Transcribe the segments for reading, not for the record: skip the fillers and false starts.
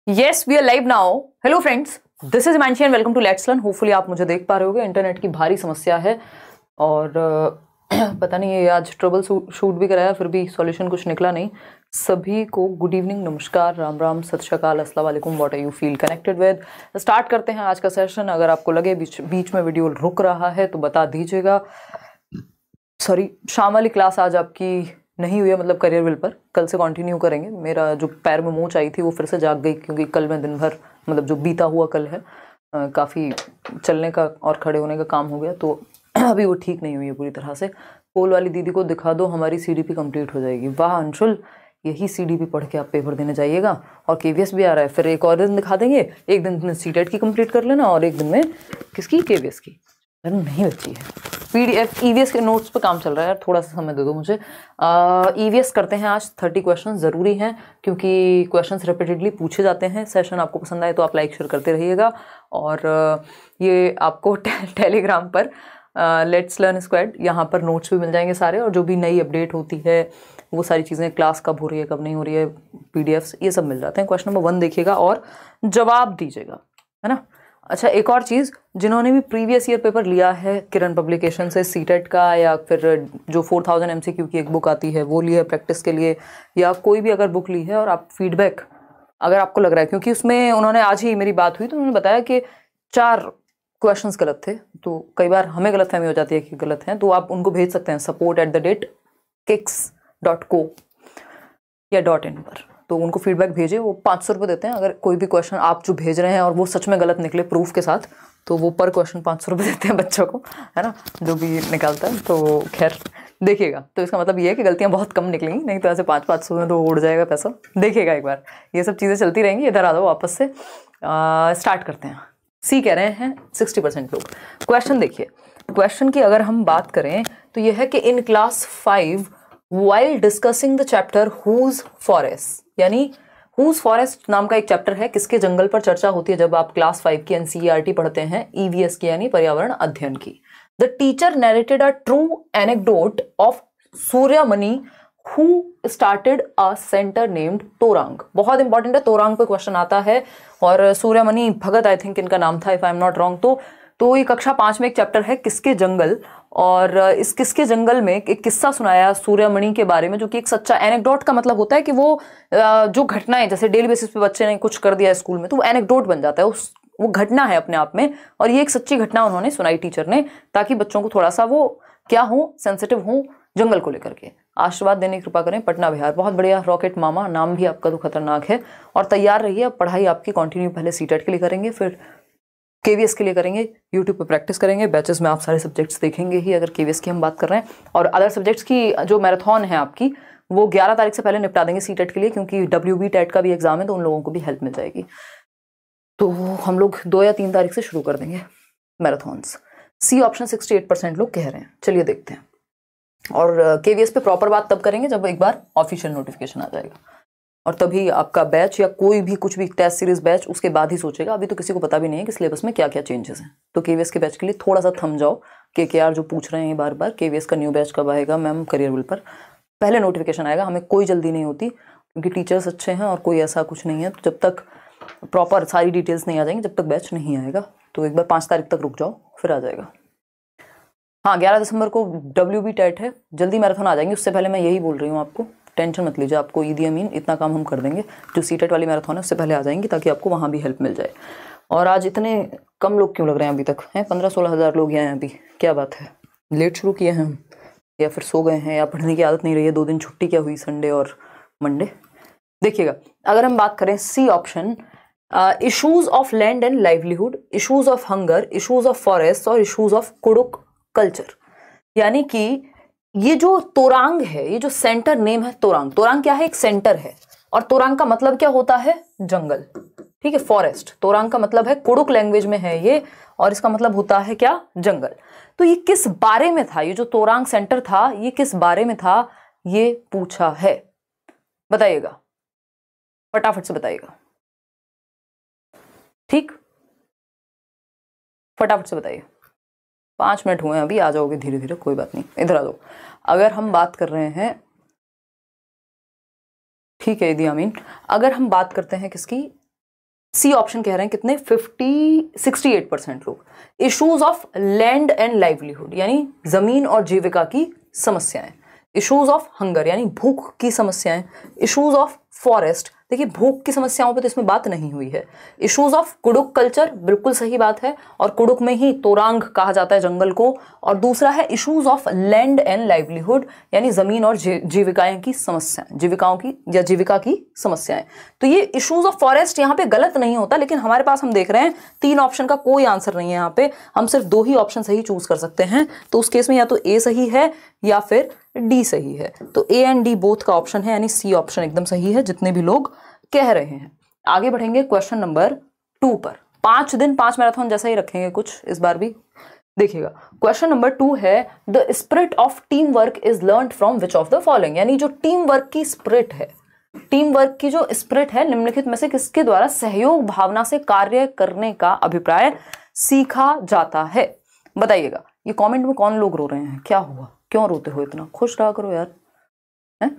Yes, we are live now. Hello friends, this is Himanshi and welcome to Let's Learn. Hopefully आप मुझे देख पा रहे होगे. इंटरनेट की भारी समस्या है और पता नहीं ये आज ट्रबल शूट भी कराया फिर भी सॉल्यूशन कुछ निकला नहीं. सभी को गुड इवनिंग, नमस्कार, राम राम, सत श्री अकाल, अस्सलाम वालेकुम. What are you feel connected with. Start करते हैं आज का सेशन. अगर आपको लगे बीच में वीडियो रुक रहा है तो बता दीजिएगा. सॉरी, शाम वाली क्लास आज आपकी नहीं हुई है, मतलब करियर विल पर. कल से कंटिन्यू करेंगे. मेरा जो पैर में मोच आई थी वो फिर से जाग गई क्योंकि कल मैं दिन भर मतलब जो बीता हुआ कल है काफ़ी चलने का और खड़े होने का काम हो गया, तो अभी वो ठीक नहीं हुई है पूरी तरह से. पोल वाली दीदी को दिखा दो, हमारी सीडीपी कंप्लीट हो जाएगी. वाह अंशुल, यही सीडीपी पढ़ के आप पेपर देने जाइएगा. और केवीएस भी आ रहा है, फिर एक और दिन दिखा देंगे. एक दिन में सीटेट की कंप्लीट कर लेना और एक दिन में किसकी, केवीएस की. नहीं बची है. पीडीएफ ईवीएस के नोट्स पे काम चल रहा है यार, थोड़ा सा समय दे दो मुझे. ईवीएस करते हैं आज. 30 क्वेश्चन ज़रूरी हैं क्योंकि क्वेश्चंस रिपीटेडली पूछे जाते हैं. सेशन आपको पसंद आए तो आप लाइक शेयर करते रहिएगा. और ये आपको टेलीग्राम पर लेट्स लर्न स्क्वाड, यहाँ पर नोट्स भी मिल जाएंगे सारे. और जो भी नई अपडेट होती है वो सारी चीज़ें, क्लास कब हो रही है कब नहीं हो रही है, पीडीएफ्स, ये सब मिल जाते हैं. क्वेश्चन नंबर 1 देखिएगा और जवाब दीजिएगा, है ना. अच्छा, एक और चीज़, जिन्होंने भी प्रीवियस ईयर पेपर लिया है किरण पब्लिकेशन से सीटेट का, या फिर जो 4000 एमसीक्यू की एक बुक आती है वो ली है प्रैक्टिस के लिए, या कोई भी अगर बुक ली है और आप फीडबैक अगर आपको लग रहा है, क्योंकि उसमें उन्होंने आज ही मेरी बात हुई तो उन्होंने बताया कि 4 क्वेश्चंस गलत थे. तो कई बार हमें गलतफहमी हो जाती है कि गलत हैं, तो आप उनको भेज सकते हैं support@kiks.co या .in पर. तो उनको फीडबैक भेजिए. वो 500 रुपये देते हैं. अगर कोई भी क्वेश्चन आप जो भेज रहे हैं और वो सच में गलत निकले प्रूफ के साथ, तो वो पर क्वेश्चन 500 रुपये देते हैं बच्चों को, है ना, जो भी निकालता है. तो खैर देखिएगा. तो इसका मतलब ये है कि गलतियाँ बहुत कम निकलेंगी, नहीं तो ऐसे 500 में तो उड़ जाएगा पैसा. देखिएगा एक बार, ये सब चीज़ें चलती रहेंगी. इधर आ जाओ वापस से. स्टार्ट करते हैं. सी कह रहे हैं 60% लोग. क्वेश्चन देखिए. क्वेश्चन की अगर हम बात करें तो यह है कि in class 5 while discussing the chapter whose forest, यानी whose forest नाम का एक चैप्टर है, किसके जंगल पर चर्चा होती है जब आप क्लास 5 की एनसीईआरटी पढ़ते हैं, ईवीएस की यानी पर्यावरण अध्ययन की. The teacher narrated a true anecdote of Suryamani who started a centre named Torang. बहुत इंपॉर्टेंट है, तोरांग पे क्वेश्चन आता है. और सूर्यमणि भगत आई थिंक इनका नाम था, if I am not wrong. तो ये कक्षा 5 में एक चैप्टर है किसके जंगल, और इस किसके जंगल में एक किस्सा सुनाया सूर्यमणि के बारे में, जो कि एक सच्चा. एनेक्डोट का मतलब होता है कि वो जो घटनाएं, जैसे डेली बेसिस पे बच्चे ने कुछ कर दिया है स्कूल में, तो वो एनेक्डोट बन जाता है. वो घटना है अपने आप में, और ये एक सच्ची घटना उन्होंने सुनाई टीचर ने, ताकि बच्चों को थोड़ा सा वो क्या हो, सेंसिटिव हो जंगल को लेकर के. आशीर्वाद देने की कृपा करें. पटना बिहार. बहुत बढ़िया. रॉकेट मामा, नाम भी आपका तो खतरनाक है. और तैयार रहिए, पढ़ाई आपकी कंटिन्यू. पहले सीटेट के लिए करेंगे, फिर केवीएस के लिए करेंगे, यूट्यूब पे प्रैक्टिस करेंगे. बैचेस में आप सारे सब्जेक्ट्स देखेंगे ही अगर केवीएस की हम बात कर रहे हैं. और अदर सब्जेक्ट्स की जो मैराथन है आपकी, वो 11 तारीख से पहले निपटा देंगे सीटेट के लिए, क्योंकि WB टेट का भी एग्जाम है, तो उन लोगों को भी हेल्प मिल जाएगी. तो हम लोग 2 या 3 तारीख से शुरू कर देंगे मैराथन्स. सी ऑप्शन 68% लोग कह रहे हैं. चलिए देखते हैं. और केवीएस पे प्रॉपर बात तब करेंगे जब एक बार ऑफिशियल नोटिफिकेशन आ जाएगा, और तभी आपका बैच या कोई भी कुछ भी टेस्ट सीरीज बैच उसके बाद ही सोचेगा. अभी तो किसी को पता भी नहीं है कि सिलेबस में क्या क्या चेंजेस हैं. तो केवीएस के बैच के लिए थोड़ा सा थम जाओ. KKR जो पूछ रहे हैं बार बार, केवीएस का न्यू बैच कब आएगा मैम, करियर विल पर पहले नोटिफिकेशन आएगा. हमें कोई जल्दी नहीं होती क्योंकि टीचर्स अच्छे हैं और कोई ऐसा कुछ नहीं है. तो जब तक प्रॉपर सारी डिटेल्स नहीं आ जाएंगी, जब तक बैच नहीं आएगा, तो एक बार 5 तारीख तक रुक जाओ, फिर आ जाएगा. हाँ, 11 दिसंबर को WB टेट है. जल्दी मैराथन आ जाएंगे. उससे पहले मैं यही बोल रही हूँ आपको, टेंशन मत लीजिए. आपको ईदी अमीन इतना काम हम कर देंगे. जो सीटेट वाली मैराथन है उससे पहले आ जाएंगी, ताकि आपको वहाँ भी हेल्प मिल जाए. और आज इतने कम लोग क्यों लग रहे हैं अभी तक? हैं 15-16 हज़ार लोग हैं अभी. क्या बात है? लेट शुरू किए हैं हम, या फिर सो गए हैं, या पढ़ने की आदत नहीं रही है? 2 दिन छुट्टी क्या हुई, संडे और मंडे. देखिएगा, अगर हम बात करें C option, issues of land and livelihood, issues of hunger, issues of forest और इशूज ऑफ कुडुक कल्चर. यानी कि ये जो तोरांग है, ये जो सेंटर नेम है तोरांग. तोरांग क्या है? एक सेंटर है. और तोरांग का मतलब क्या होता है? जंगल. ठीक है, फॉरेस्ट. तोरांग का मतलब है, कुडुक लैंग्वेज में है ये, और इसका मतलब होता है क्या? जंगल. तो ये किस बारे में था? ये जो तोरांग सेंटर था, ये किस बारे में था, ये पूछा है. बताइएगा, फटाफट से बताइएगा. ठीक, फटाफट से बताइए. 5 मिनट हुए हैं अभी, आ जाओगे धीरे धीरे, कोई बात नहीं. इधर आ जाओ. अगर हम बात कर रहे हैं, ठीक है ईदी अमीन, अगर हम बात करते हैं किसकी, सी ऑप्शन कह रहे हैं कितने 68% लोग। Issues of land and livelihood यानी जमीन और जीविका की समस्याएं। इश्यूज ऑफ हंगर यानी भूख की समस्याएं। इश्यूज ऑफ फॉरेस्ट, देखिए भूख की समस्याओं पे तो इसमें बात नहीं हुई है। इश्यूज ऑफ कुडुक कल्चर, बिल्कुल सही बात है, और कुडुक में ही तोरांग कहा जाता है जंगल को। और दूसरा है issues of land and livelihood यानी जमीन और जीविकाएं की समस्याएं, जीविकाओं की या जीविका की समस्याएं। तो ये इश्यूज ऑफ फॉरेस्ट यहाँ पे गलत नहीं होता, लेकिन हमारे पास हम देख रहे हैं 3 ऑप्शन का कोई आंसर नहीं है यहाँ पे, हम सिर्फ 2 ही ऑप्शन सही चूज कर सकते हैं। तो उस केस में या तो ए सही है या फिर डी सही है। तो ए एंड डी बोथ का ऑप्शन है, यानी सी ऑप्शन एकदम सही है जितने भी लोग कह रहे हैं। आगे बढ़ेंगे क्वेश्चन नंबर 2 पर। 5 दिन 5 मैराथन जैसा ही रखेंगे कुछ इस बार भी, देखिएगा। क्वेश्चन नंबर 2 है the spirit of team work is learned from which of the following, यानी जो टीम वर्क की स्पिरिट है, टीम वर्क की जो स्पिरिट है निम्नलिखित में से किसके द्वारा सहयोग भावना से कार्य करने का अभिप्राय सीखा जाता है, बताइएगा। ये कमेंट में कौन लोग रो रहे हैं, क्या हुआ, क्यों रोते हो इतना, खुश रहा करो यार, है?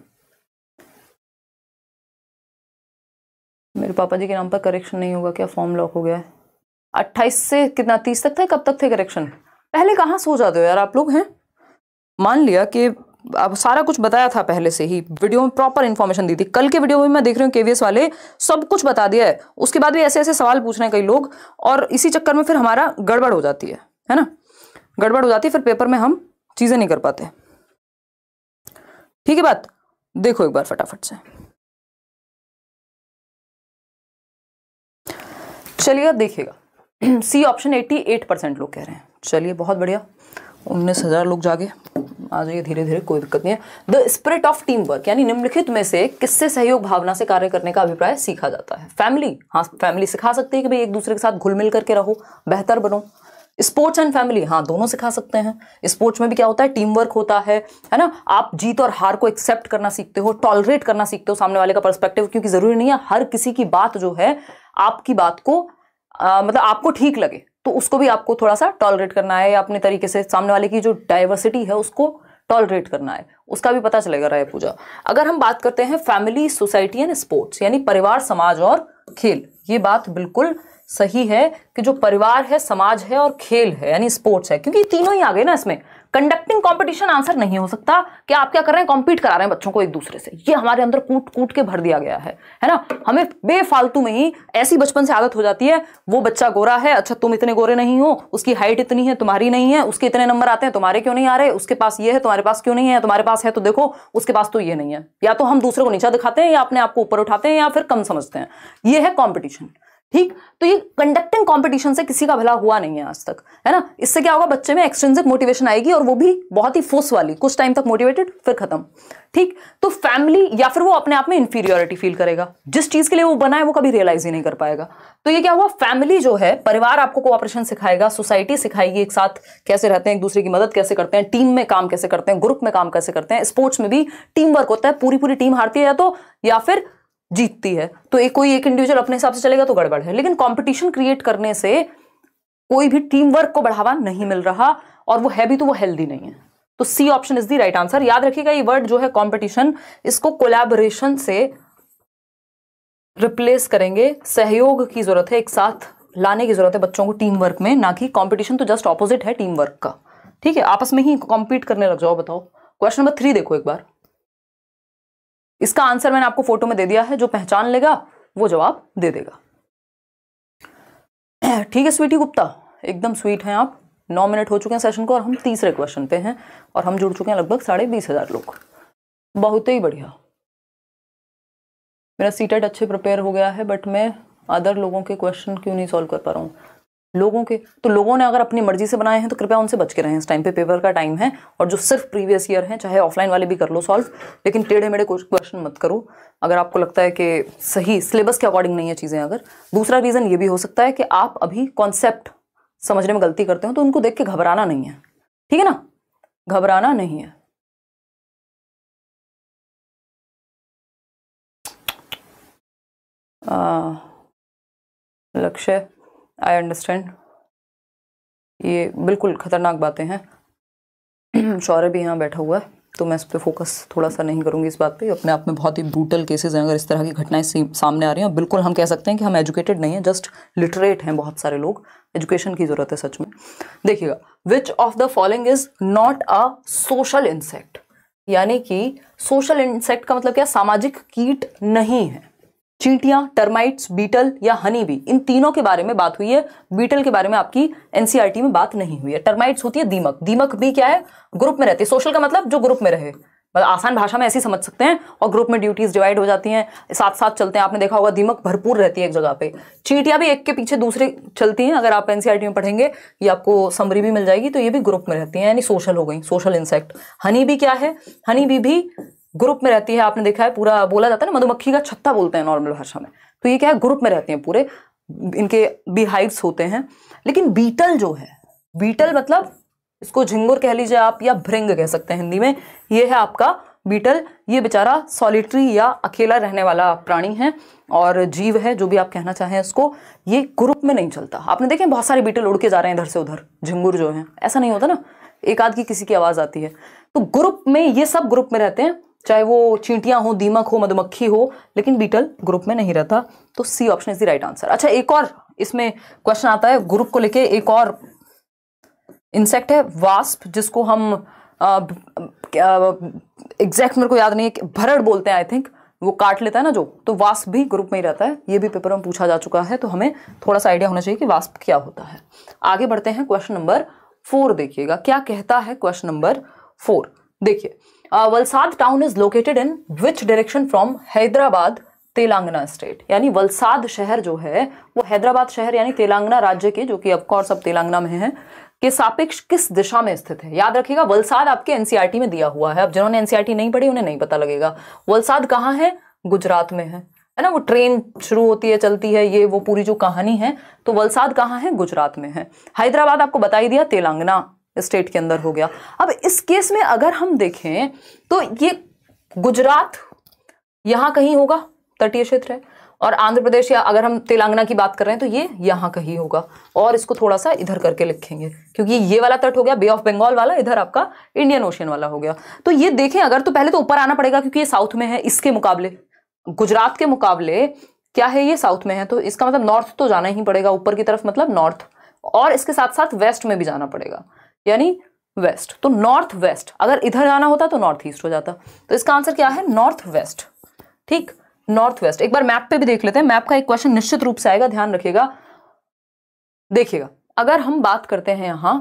मेरे पापा जी के नाम पर करेक्शन नहीं होगा क्या, फॉर्म लॉक हो गया है। 28 से कितना 30 तक था, कब तक थे करेक्शन? पहले कहाँ सो जाते हो यार आप लोग, हैं? मान लिया कि अब सारा कुछ बताया था पहले से ही, वीडियो में प्रॉपर इन्फॉर्मेशन दी थी। कल के वीडियो में मैं देख रही हूँ केवीएस वाले सब कुछ बता दिया है, उसके बाद भी ऐसे ऐसे सवाल पूछ रहे हैं कई लोग, और इसी चक्कर में फिर हमारा गड़बड़ हो जाती है ना, गड़बड़ हो जाती है, फिर पेपर में हम चीजें नहीं कर पाते। ठीक है बात, देखो एक बार फटाफट से, चलिए देखिएगा। सी ऑप्शन 88% लोग कह रहे हैं। चलिए बहुत बढ़िया, 19,000 लोग जागे, आ जाइए धीरे धीरे, कोई दिक्कत नहीं है। The spirit of team work यानी निम्नलिखित में से किससे सहयोग भावना से कार्य करने का अभिप्राय सीखा जाता है? फैमिली, हाँ फैमिली सिखा सकती है कि भाई एक दूसरे के साथ घुल मिल करके रहो, बेहतर बनो। स्पोर्ट्स एंड फैमिली, हाँ दोनों सिखा सकते हैं। स्पोर्ट्स में भी क्या होता है, टीम वर्क होता है ना। आप जीत और हार को एक्सेप्ट करना सीखते हो, टॉलरेट करना सीखते हो सामने वाले का पर्सपेक्टिव, क्योंकि जरूरी नहीं है हर किसी की बात जो है आपकी बात को मतलब आपको ठीक लगे, तो उसको भी आपको थोड़ा सा टॉलरेट करना है, या अपने तरीके से सामने वाले की जो डाइवर्सिटी है उसको टॉलरेट करना है, उसका भी पता चलेगा। राय पूजा, अगर हम बात करते हैं फैमिली, सोसाइटी एंड स्पोर्ट्स यानी परिवार, समाज और खेल, ये बात बिल्कुल सही है कि जो परिवार है, समाज है और खेल है यानी स्पोर्ट्स है, क्योंकि तीनों ही आ गए ना इसमें। कंडक्टिंग कंपटीशन आंसर नहीं हो सकता कि आप क्या कर रहे हैं, कॉम्पीट करा रहे हैं बच्चों को एक दूसरे से, ये हमारे अंदर कूट कूट के भर दिया गया है ना। हमें बेफालतू में ही ऐसी बचपन से आदत हो जाती है, वो बच्चा गोरा है, अच्छा तुम इतने गोरे नहीं हो, उसकी हाइट इतनी है तुम्हारी नहीं है, उसके इतने नंबर आते हैं तुम्हारे क्यों नहीं आ रहे, उसके पास ये है तुम्हारे पास क्यों नहीं है, तुम्हारे पास है तो देखो उसके पास तो ये नहीं है। या तो हम दूसरे को नीचा दिखाते हैं, या अपने आप को ऊपर उठाते हैं, या फिर कम समझते हैं, ये है कॉम्पिटिशन। ठीक, तो ये कंडक्टिंग कंपटीशन से किसी का भला हुआ नहीं है आज तक, है ना। इससे क्या होगा, बच्चे में एक्सट्रिंसिक मोटिवेशन आएगी, और वो भी बहुत ही फोर्स वाली, कुछ टाइम तक मोटिवेटेड फिर खत्म। ठीक, तो फैमिली, या फिर वो अपने आप में इंफीरियोरिटी फील करेगा, जिस चीज के लिए वो बना है वो कभी रियलाइज ही नहीं कर पाएगा। तो ये क्या हुआ, फैमिली जो है, परिवार आपको कोऑपरेशन सिखाएगा, सोसाइटी सिखाएगी एक साथ कैसे रहते हैं, एक दूसरे की मदद कैसे करते हैं, टीम में काम कैसे करते हैं, ग्रुप में काम कैसे करते हैं। स्पोर्ट्स में भी टीम वर्क होता है, पूरी पूरी टीम हारती है या फिर जीतती है, तो कोई एक इंडिविजुअल अपने हिसाब से चलेगा तो गड़बड़ है। लेकिन कंपटीशन क्रिएट करने से कोई भी टीम वर्क को बढ़ावा नहीं मिल रहा, और वो है भी तो वो हेल्दी नहीं है। तो C option is the right answer. याद रखिएगा ये वर्ड जो है कंपटीशन, इसको कोलैबोरेशन से रिप्लेस करेंगे। सहयोग की जरूरत है, एक साथ लाने की जरूरत है बच्चों को टीम वर्क में, ना कि कंपटीशन तो जस्ट ऑपोजिट है टीम वर्क का। ठीक है, आपस में ही कॉम्पीट करने लग जाओ। बताओ क्वेश्चन नंबर 3 देखो एक बार, इसका आंसर मैंने आपको फोटो में दे दिया है, जो पहचान लेगा वो जवाब दे देगा। ठीक है स्वीटी गुप्ता, एकदम स्वीट हैं आप। 9 मिनट हो चुके हैं सेशन को, और हम तीसरे क्वेश्चन पे हैं, और हम जुड़ चुके हैं लगभग 20,500 लोग। बहुत ही बढ़िया, मेरा सीटेट अच्छे प्रिपेयर हो गया है, बट मैं अदर लोगों के क्वेश्चन क्यों नहीं सॉल्व कर पा रहा हूँ। लोगों ने अगर अपनी मर्जी से बनाए हैं तो कृपया उनसे बच के रहें, इस टाइम पे पेपर का टाइम है, और जो सिर्फ प्रीवियस ईयर हैं, चाहे ऑफलाइन वाले भी कर लो सॉल्व, लेकिन टेढ़े मेढ़े क्वेश्चन मत करो अगर आपको लगता है कि सही सिलेबस के अकॉर्डिंग नहीं है चीज़ें। अगर दूसरा रीज़न ये भी हो सकता है कि आप अभी कॉन्सेप्ट समझने में गलती करते हो, तो उनको देख के घबराना नहीं है, ठीक है ना, घबराना नहीं है। लक्ष्य, आई अंडरस्टैंड, ये बिल्कुल खतरनाक बातें हैं। शौर्य भी यहाँ बैठा हुआ है, तो मैं इस पर फोकस थोड़ा सा नहीं करूँगी इस बात पे। अपने आप में बहुत ही ब्रूटल केसेस हैं, अगर इस तरह की घटनाएं सामने आ रही हैं। बिल्कुल हम कह सकते हैं कि हम एजुकेटेड नहीं हैं, जस्ट लिटरेट हैं बहुत सारे लोग। एजुकेशन की ज़रूरत है सच में। देखिएगा, विच of the following is not a social insect, यानी कि सोशल इंसेक्ट का मतलब क्या, सामाजिक कीट नहीं है। चींटियां, टर्माइट्स, बीटल या हनी बी, इन तीनों के बारे में बात हुई है। बीटल के बारे में आपकी एनसीईआरटी में बात नहीं हुई है। टर्माइट्स होती है दीमक, दीमक भी क्या है, ग्रुप में रहती है। सोशल का मतलब जो ग्रुप में रहे, मतलब आसान भाषा में ऐसे ही समझ सकते हैं। और ग्रुप में ड्यूटीज डिवाइड हो जाती हैं, साथ साथ चलते हैं। आपने देखा होगा दीमक भरपूर रहती है एक जगह पे। चींटियां भी एक के पीछे दूसरे चलती हैं, अगर आप एनसीईआरटी में पढ़ेंगे ये आपको समरी भी मिल जाएगी। तो ये भी ग्रुप में रहती हैं, यानी सोशल हो गई, सोशल इंसेक्ट। हनी बी क्या है, हनी बी भी ग्रुप में रहती है। आपने देखा है, पूरा बोला जाता है ना, मधुमक्खी का छत्ता बोलते हैं नॉर्मल भाषा में। तो ये क्या है, ग्रुप में रहती हैं पूरे, इनके बीहाइव्स होते हैं। लेकिन बीटल जो है, बीटल मतलब इसको झिंगुर कह लीजिए आप, या भृंग कह सकते हैं हिंदी में। ये है आपका बीटल। ये बेचारा सॉलिटरी या अकेला रहने वाला प्राणी है और जीव है, जो भी आप कहना चाहें इसको। ये ग्रुप में नहीं चलता। आपने देखे बहुत सारे बीटल उड़ के जा रहे हैं इधर से उधर, झिंगुर जो है, ऐसा नहीं होता ना, एक आध की किसी की आवाज आती है। तो ग्रुप में, ये सब ग्रुप में रहते हैं, चाहे वो चींटियां हो, दीमक हो, मधुमक्खी हो, लेकिन बीटल ग्रुप में नहीं रहता। तो C option is the right answer. अच्छा, एक और इसमें क्वेश्चन आता है ग्रुप को लेके। एक और इंसेक्ट है वास्प, जिसको हम एग्जैक्ट मेरे को याद नहीं है, भरड़ बोलते हैं आई थिंक, वो काट लेता है ना जो, तो वास्प भी ग्रुप में ही रहता है। ये भी पेपर में पूछा जा चुका है, तो हमें थोड़ा सा आइडिया होना चाहिए कि वास्प क्या होता है। आगे बढ़ते हैं, क्वेश्चन नंबर 4 देखिएगा क्या कहता है। क्वेश्चन नंबर 4 देखिए, Valsad town is located in which direction from Hyderabad Telangana state, यानी वलसाद शहर जो है वो हैदराबाद शहर यानी तेलंगाना राज्य के, जो कि ऑफकोर्स अब तेलंगाना में है, के सापेक्ष किस दिशा में स्थित है। याद रखिएगा, वलसाद आपके एनसीईआरटी में दिया हुआ है। अब जिन्होंने एनसीईआरटी नहीं पढ़ी उन्हें नहीं पता लगेगा। वलसाद कहाँ है, गुजरात में है ना। वो ट्रेन शुरू होती है, चलती है, ये वो पूरी जो कहानी है। तो वलसाद कहाँ है, गुजरात में है। हैदराबाद आपको बता ही दिया, तेलंगाना स्टेट के अंदर हो गया। अब इस केस में अगर हम देखें तो ये गुजरात यहां कहीं होगा, तटीय क्षेत्र है, और आंध्र प्रदेश या अगर हम तेलंगाना की बात कर रहे हैं तो ये यहां कहीं होगा। और इसको थोड़ा सा इधर करके लिखेंगे, क्योंकि ये वाला तट हो गया बे ऑफ बंगाल वाला, इधर आपका इंडियन ओशियन वाला हो गया। तो ये देखें अगर, तो पहले तो ऊपर आना पड़ेगा क्योंकि ये साउथ में है। इसके मुकाबले, गुजरात के मुकाबले क्या है, ये साउथ में है। तो इसका मतलब नॉर्थ तो जाना ही पड़ेगा, ऊपर की तरफ मतलब नॉर्थ, और इसके साथ साथ वेस्ट में भी जाना पड़ेगा, यानी वेस्ट। तो नॉर्थ वेस्ट, अगर इधर जाना होता तो नॉर्थ ईस्ट हो जाता। तो इसका आंसर क्या है, नॉर्थ वेस्ट। ठीक, नॉर्थ वेस्ट। एक बार मैप पे भी देख लेते हैं, मैप का एक क्वेश्चन निश्चित रूप से आएगा, ध्यान रखिएगा। देखिएगा, अगर हम बात करते हैं यहां,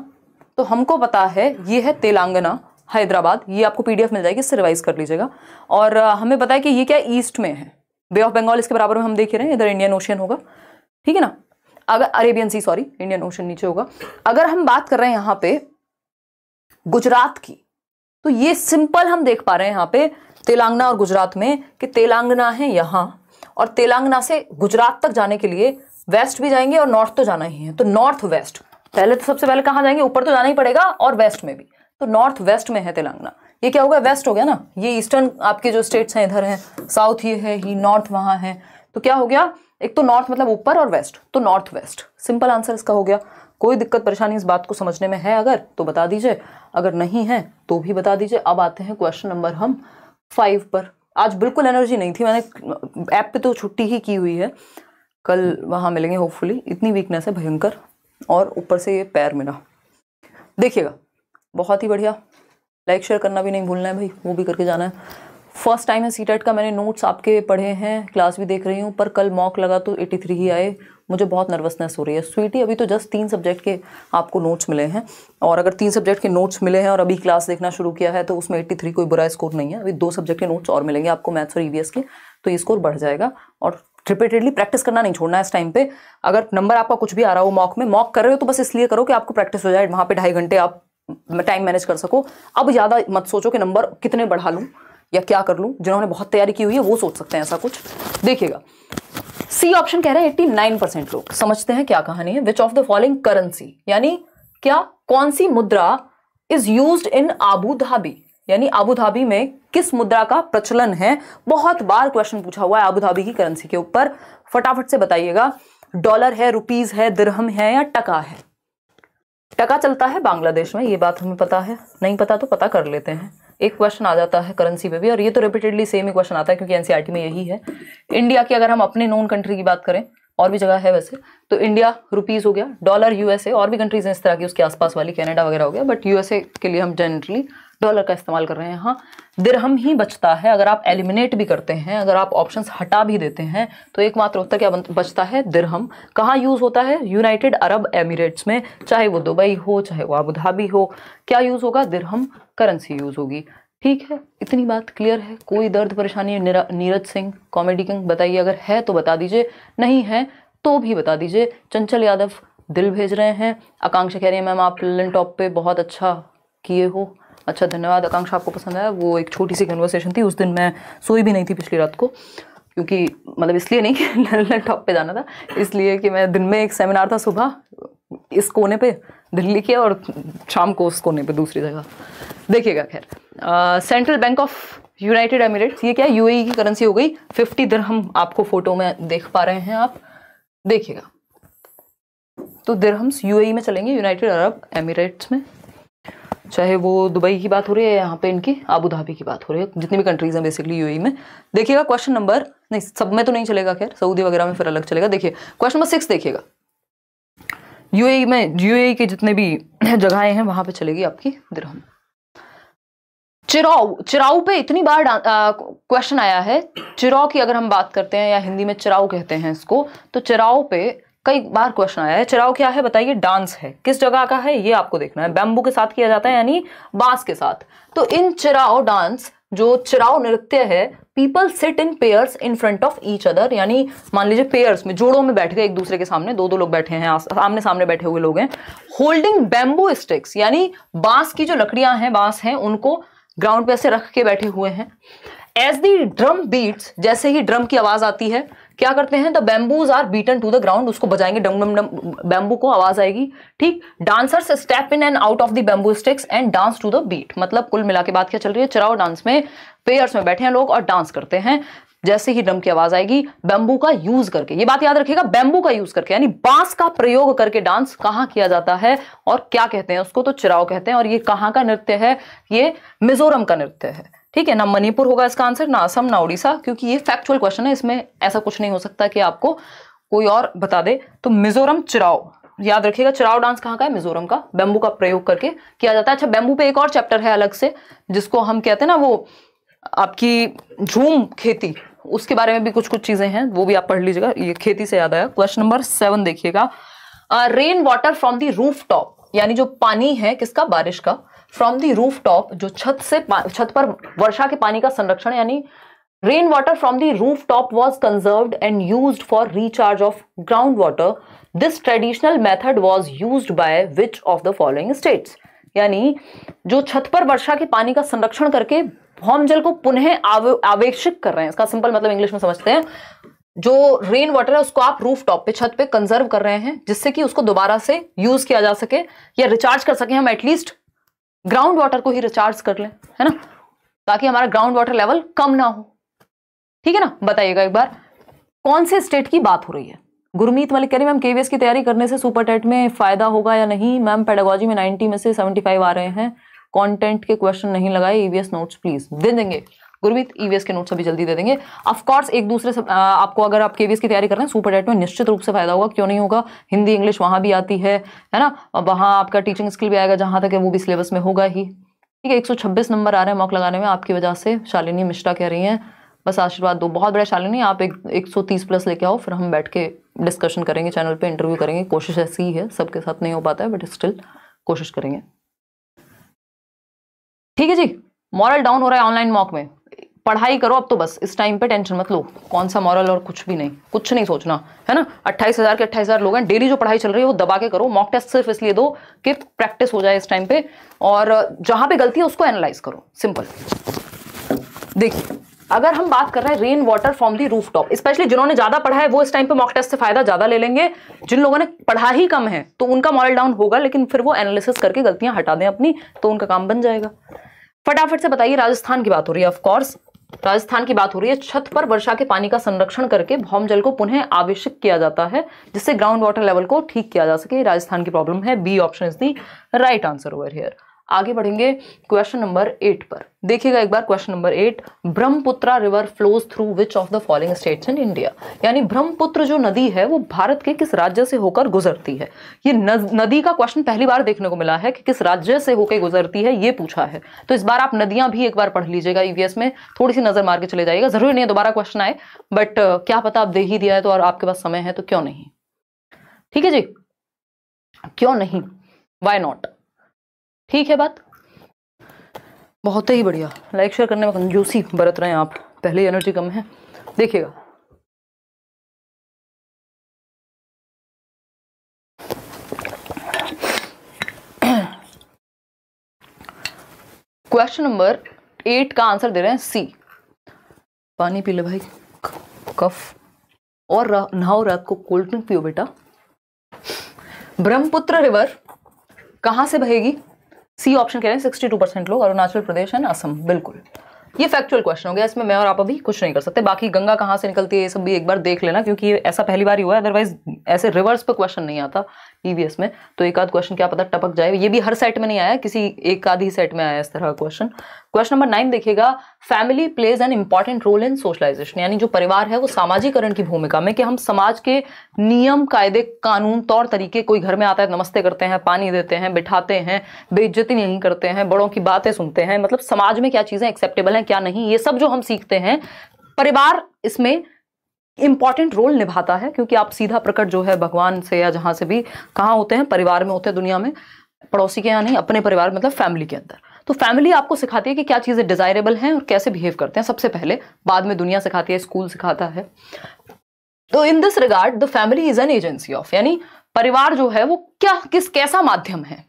तो हमको पता है ये है तेलंगाना, हैदराबाद, ये आपको पीडीएफ मिल जाएगी, इससे रिवाइज कर लीजिएगा। और हमें पता है कि ये क्या ईस्ट में है, बे ऑफ बंगाल इसके बराबर में हम देख रहे हैं, इधर इंडियन ओशियन होगा, ठीक है ना। अगर अरेबियन सी, सॉरी, इंडियन ओशियन नीचे होगा। अगर हम बात कर रहे हैं यहां पे गुजरात की, तो ये सिंपल हम देख पा रहे हैं यहाँ पे तेलंगाना और गुजरात में कि तेलंगाना है यहां, और तेलंगाना से गुजरात तक जाने के लिए वेस्ट भी जाएंगे और नॉर्थ तो जाना ही है। तो नॉर्थ वेस्ट, पहले तो सबसे पहले कहां जाएंगे, ऊपर तो जाना ही पड़ेगा, और वेस्ट में भी। तो नॉर्थ वेस्ट में है तेलंगाना। ये क्या होगा, वेस्ट हो गया ना। ये ईस्टर्न आपके जो स्टेट्स हैं इधर हैं, साउथ ये है, ही नॉर्थ वहां है। तो क्या हो गया, एक तो नॉर्थ मतलब ऊपर, और वेस्ट, तो नॉर्थ वेस्ट। सिंपल आंसर इसका हो गया। कोई दिक्कत परेशानी इस बात को समझने में है अगर, तो बता दीजिए, अगर नहीं है तो भी बता दीजिए। अब आते हैं क्वेश्चन नंबर हम 5 पर। आज बिल्कुल एनर्जी नहीं थी, मैंने ऐप पे तो छुट्टी ही की हुई है, कल वहां मिलेंगे होपफुली। इतनी वीकनेस है भयंकर, और ऊपर से ये पैर मेरा। देखिएगा, बहुत ही बढ़िया। लाइक शेयर करना भी नहीं भूलना है भाई, वो भी करके जाना है। फर्स्ट टाइम है सीटेट का, मैंने नोट्स आपके पढ़े हैं, क्लास भी देख रही हूँ, पर कल मॉक लगा तो 83 ही आए। मुझे बहुत नर्वसनेस हो रही है स्वीटी। अभी तो जस्ट 3 सब्जेक्ट के आपको नोट्स मिले हैं, और अगर 3 सब्जेक्ट के नोट्स मिले हैं और अभी क्लास देखना शुरू किया है तो उसमें 83 कोई बुरा स्कोर नहीं है। अभी 2 सब्जेक्ट के नोट्स और मिलेंगे आपको, मैथ्स और ईवीएस के, तो ये स्कोर बढ़ जाएगा। और रिपीटेडली प्रैक्टिस करना नहीं छोड़ना है इस टाइम पे। अगर नंबर आपका कुछ भी आ रहा हो मॉक में, मॉक कर रहे हो तो बस इसलिए करो कि आपको प्रैक्टिस हो जाए, वहाँ पे 2.5 घंटे आप टाइम मैनेज कर सको। अब ज़्यादा मत सोचो कि नंबर कितने बढ़ा लूँ या क्या कर लूँ। जिन्होंने बहुत तैयारी की हुई है वो सोच सकते हैं ऐसा कुछ। देखिएगा, सी ऑप्शन कह रहे हैं 89% लोग। समझते हैं क्या कहानी है। Which of the following currency, यानी क्या, कौन सी मुद्रा is used in Abu Dhabi, यानी आबू धाबी में किस मुद्रा का प्रचलन है। बहुत बार क्वेश्चन पूछा हुआ है आबू धाबी की करेंसी के ऊपर, फटाफट से बताइएगा। डॉलर है, रुपीज है, दिरहम है, या टका है। टका चलता है बांग्लादेश में, ये बात हमें पता है, नहीं पता तो पता कर लेते हैं। एक क्वेश्चन आ जाता है करेंसी पे भी, और ये तो रिपीटेडली सेम ही क्वेश्चन आता है क्योंकि एनसीईआरटी में यही है। इंडिया की अगर हम अपने नोन कंट्री की बात करें, और भी जगह है वैसे, तो इंडिया रुपीस हो गया, डॉलर यूएसए, और भी कंट्रीज हैं इस तरह की उसके आसपास वाली, कनाडा वगैरह हो गया, बट यूएसए के लिए हम जनरली डॉलर का इस्तेमाल कर रहे हैं। हाँ, दिरहम ही बचता है। अगर आप एलिमिनेट भी करते हैं, अगर आप ऑप्शंस हटा भी देते हैं, तो एकमात्र उत्तर क्या बचता है? दिरहम। कहाँ यूज होता है? यूनाइटेड अरब एमिरेट्स में, चाहे वो दुबई हो चाहे वो अबू धाबी हो, क्या यूज होगा? दिरहम करेंसी यूज होगी। ठीक है, इतनी बात क्लियर है? कोई दर्द परेशानी? नीरज सिंह कॉमेडी किंग बताइए, अगर है तो बता दीजिए, नहीं है तो भी बता दीजिए। चंचल यादव दिल भेज रहे हैं। आकांक्षा कह रही है मैम आप ललन टॉप पे बहुत अच्छा किए हो। अच्छा, धन्यवाद आकांक्षा, आपको पसंद आया। वो एक छोटी सी कन्वर्सेशन थी, उस दिन मैं सोई भी नहीं थी पिछली रात को, क्योंकि मतलब इसलिए नहीं कि ललन टॉप पे जाना था, इसलिए कि मैं दिन में एक सेमिनार था सुबह इस कोने पे दिल्ली के, और शाम को उस कोने पे दूसरी जगह। देखिएगा, खैर central bank of United Emirates, ये क्या है? यूएई की करेंसी हो गई। 50 दिरहम आपको फोटो में देख पा रहे हैं आप, देखिएगा। तो दिरहम्स यूएई में चलेंगे, यूनाइटेड अरब एमिरेट्स में, चाहे वो दुबई की बात हो रही है, यहाँ पे इनकी अबू धाबी की बात हो रही है, जितनी भी कंट्रीज हैं बेसिकली यूएई में। देखिएगा क्वेश्चन नंबर, नहीं सब में तो नहीं चलेगा, खैर सऊदी वगैरह में फिर अलग चलेगा। देखिए क्वेश्चन नंबर 6 देखिएगा। यूएई में, यूएई के जितने भी जगहें हैं वहां पे चलेगी आपकी दिरहम। चिराऊ, चिराऊ पे इतनी बार क्वेश्चन आया है। चिराऊ की अगर हम बात करते हैं, या हिंदी में चिराऊ कहते हैं इसको, तो चिराऊ पे कई बार क्वेश्चन आया है। चिराऊ क्या है बताइए? डांस है। किस जगह का है ये आपको देखना है। बैम्बू के साथ किया जाता है, यानी बांस के साथ। तो इन चिराऊ डांस, जो चिराऊ नृत्य है, people sit in pairs in front of each other, यानी मान लीजिए पेयर्स में, जोड़ों में बैठ गए एक दूसरे के सामने, दो लोग बैठे हैं, सामने सामने बैठे हुए लोग हैं। होल्डिंग बैम्बू स्टिक्स, यानी बांस की जो लकड़ियां हैं, बांस हैं, उनको ग्राउंड पे ऐसे रख के बैठे हुए हैं। एज दी ड्रम बीट्स, जैसे ही ड्रम की आवाज आती है, क्या करते हैं? The bamboos are beaten to the ground, उसको बजाएंगे, डम डम डम, बैम्बू को आवाज आएगी। ठीक, dancers step in and out of the bamboo sticks and dance to the beat. मतलब कुल मिला के बात क्या चल रही है? चिराऊ डांस में पेयर्स में बैठे हैं लोग और डांस करते हैं। जैसे ही ड्रम की आवाज आएगी, बैम्बू का यूज करके, ये बात याद रखिएगा, बैम्बू का यूज करके, यानी बांस का प्रयोग करके डांस कहां किया जाता है और क्या कहते हैं उसको? तो चिराऊ कहते हैं। और ये कहां का नृत्य है? ये मिजोरम का नृत्य है। ठीक है ना, मणिपुर होगा इसका आंसर, ना असम ना उड़ीसा, क्योंकि ये फैक्चुअल क्वेश्चन है, इसमें ऐसा कुछ नहीं हो सकता कि आपको कोई और बता दे। तो मिजोरम चिराऊ, याद रखिएगा। चिराऊ डांस कहाँ का है? मिजोरम का। बैम्बू का प्रयोग करके किया जाता है। अच्छा, बैम्बू पे एक और चैप्टर है अलग से, जिसको हम कहते हैं ना, वो आपकी झूम खेती, उसके बारे में भी कुछ कुछ चीजें हैं, वो भी आप पढ़ लीजिएगा। ये खेती से याद आया। क्वेश्चन नंबर 7 देखिएगा। Rain water from the roof top, यानी जो पानी है किसका? बारिश का। फ्रॉम द रूफ टॉप, जो छत पर वर्षा के पानी का संरक्षण, यानी rain water from the roof top was conserved and used for recharge of ground water. This traditional method was used by which of the following states, यानी जो छत पर वर्षा के पानी का संरक्षण करके भौम जल को पुनः आवेशित कर रहे हैं, इसका सिंपल मतलब इंग्लिश में समझते हैं। जो रेन वाटर है उसको आप रूफ टॉप पे, छत पे कंजर्व कर रहे हैं, जिससे कि उसको दोबारा से यूज किया जा सके या रिचार्ज कर सके। हम एटलीस्ट ग्राउंड वाटर को ही रिचार्ज कर लें, है ना, ताकि हमारा ग्राउंड वाटर लेवल कम ना हो। ठीक है ना, बताइएगा एक बार कौन से स्टेट की बात हो रही है? गुरमीत मलिक कह रही मैम केवीएस की तैयारी करने से सुपर टेट में फायदा होगा या नहीं? मैम पेडागोजी में 90 में से 75 आ रहे हैं, कंटेंट के क्वेश्चन नहीं लगाए, ईवीएस नोट्स प्लीज। दे देंगे गुरमीत, ईवीएस के नोट्स अभी जल्दी दे देंगे। ऑफ कोर्स एक दूसरे से आपको, अगर आप केवीएस की तैयारी कर रहे हैं सुपर टेट में, निश्चित रूप से फायदा होगा, क्यों नहीं होगा। हिंदी इंग्लिश वहां भी आती है ना, वहां आपका टीचिंग स्किल भी आएगा, जहां तक है वो भी सिलेबस में होगा ही। ठीक है, 126 नंबर आ रहे हैं मॉक लगाने में आपकी वजह से। शालिनी मिश्रा कह रही हैं बस आशीर्वाद दो। बहुत बड़ा शालिनी, आप 130 प्लस लेके आओ, फिर हम बैठ के डिस्कशन करेंगे, चैनल पे इंटरव्यू करेंगे। कोशिश ऐसी ही है, सबके साथ नहीं हो पाता है, बट स्टिल कोशिश करेंगे। ठीक है जी, मॉरल डाउन हो रहा है ऑनलाइन मॉक में, पढ़ाई करो अब तो बस, इस टाइम पे टेंशन मत लो। कौन सा मॉरल और कुछ भी नहीं, कुछ नहीं सोचना, है ना। 28,000 के 28,000 लोग हैं, डेली जो पढ़ाई चल रही है वो दबा के करो। मॉक टेस्ट सिर्फ इसलिए दो कि प्रैक्टिस हो जाए इस टाइम पे, और जहां पे गलती है उसको एनालाइज करो, सिंपल। देखिए, अगर हम बात कर रहे हैं rain water from the roof top, specially जिन्होंने ज्यादा पढ़ा है वो इस टाइम पे मॉक टेस्ट से फायदा ज्यादा ले लेंगे। जिन लोगों ने पढ़ा ही कम है तो उनका मॉरल डाउन होगा, लेकिन फिर वो एनालिसिस करके गलतियां हटा दें अपनी, तो उनका काम बन जाएगा। फटाफट से बताइए, राजस्थान की बात हो रही है, ऑफ कोर्स राजस्थान की बात हो रही है। छत पर वर्षा के पानी का संरक्षण करके भौम जल को पुनः आवेशित किया जाता है, जिससे ग्राउंड वाटर लेवल को ठीक किया जा सके। राजस्थान की प्रॉब्लम है। B option is the right answer over here. आगे बढ़ेंगे क्वेश्चन नंबर 8 पर। देखिएगा एक बार question number 8, Brahmaputra river flows through which of the following states in India. यानी ब्रह्मपुत्र जो नदी है वो भारत के किस राज्य से होकर गुजरती है। ये नदी का क्वेश्चन पहली बार देखने को मिला है कि किस राज्य से होकर गुजरती है, ये पूछा है। तो इस बार आप नदियां भी एक बार पढ़ लीजिएगा, ईवीएस में थोड़ी सी नजर मार के चले जाइएगा। जरूरी नहीं है दोबारा क्वेश्चन आए, बट क्या पता आप दे ही दिया है तो और आपके पास समय है तो क्यों नहीं। ठीक है जी, क्यों नहीं, वाई नॉट। ठीक है बात, बहुत ही बढ़िया। लाइक शेयर करने में कंजूसी बरत रहे हैं आप, पहले ही एनर्जी कम है। देखिएगा क्वेश्चन नंबर 8 का आंसर दे रहे हैं सी। पानी पी ले भाई, कफ, और नहाओ रात को, कोल्ड ड्रिंक पियो बेटा। ब्रह्मपुत्र रिवर कहां से बहेगी? सी ऑप्शन कह रहे हैं 62% लोग, अरुणाचल प्रदेश एंड असम। बिल्कुल, ये फैक्चुअल क्वेश्चन हो गया, इसमें मैं और आप अभी कुछ नहीं कर सकते। बाकी गंगा कहां से निकलती है ये सब भी एक बार देख लेना, क्योंकि ये ऐसा पहली बार ही हुआ है, अदरवाइज ऐसे रिवर्स पे क्वेश्चन नहीं आता ईवीएस में। तो एक आध क्वेश्चन क्या पता टपक जाए, ये भी हर सेट में नहीं आया, किसी एक आध ही सेट में आया इस तरह का क्वेश्चन। क्वेश्चन नंबर 9 देखिएगा, family plays an important role in socialisation. यानी जो परिवार है वो सामाजिकरण की भूमिका में, कि हम समाज के नियम कायदे कानून तौर तरीके, कोई घर में आता है नमस्ते करते हैं, पानी देते हैं, बिठाते हैं, बेइज्जती नहीं करते हैं, बड़ों की बातें सुनते हैं, मतलब समाज में क्या चीजें एक्सेप्टेबल हैं क्या नहीं, ये सब जो हम सीखते हैं, परिवार इसमें इंपॉर्टेंट रोल निभाता है। क्योंकि आप सीधा प्रकट जो है भगवान से या जहां से भी कहाँ होते हैं, परिवार में होते हैं दुनिया में, पड़ोसी के यहाँ नहीं, अपने परिवार मतलब फैमिली के अंदर। तो फैमिली आपको सिखाती है कि क्या चीजें डिजायरेबल हैं और कैसे बिहेव करते हैं सबसे पहले, बाद में दुनिया सिखाती है, स्कूल सिखाता है। तो in this regard the family is an agency of, यानी परिवार जो है वो कैसा माध्यम है,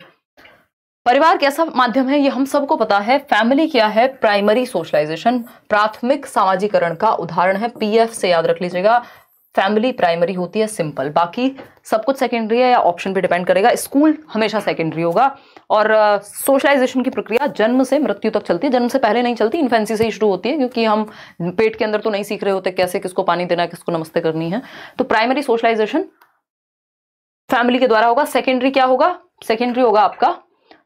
परिवार कैसा माध्यम है ये हम सबको पता है। फैमिली क्या है? प्राइमरी सोशलाइजेशन, प्राथमिक सामाजिकरण का उदाहरण है। पीएफ से याद रख लीजिएगा, फैमिली प्राइमरी होती है, सिंपल, बाकी सब कुछ सेकेंडरी है या ऑप्शन पे डिपेंड करेगा। स्कूल हमेशा सेकेंडरी होगा। और सोशलाइजेशन की प्रक्रिया जन्म से मृत्यु तक चलती है, जन्म से पहले नहीं चलती, इन्फेंसी से ही शुरू होती है, क्योंकि हम पेट के अंदर तो नहीं सीख रहे होते कैसे किसको पानी देना है, किसको नमस्ते करनी है। तो प्राइमरी सोशलाइजेशन फैमिली के द्वारा होगा। सेकेंडरी क्या होगा? सेकेंडरी होगा आपका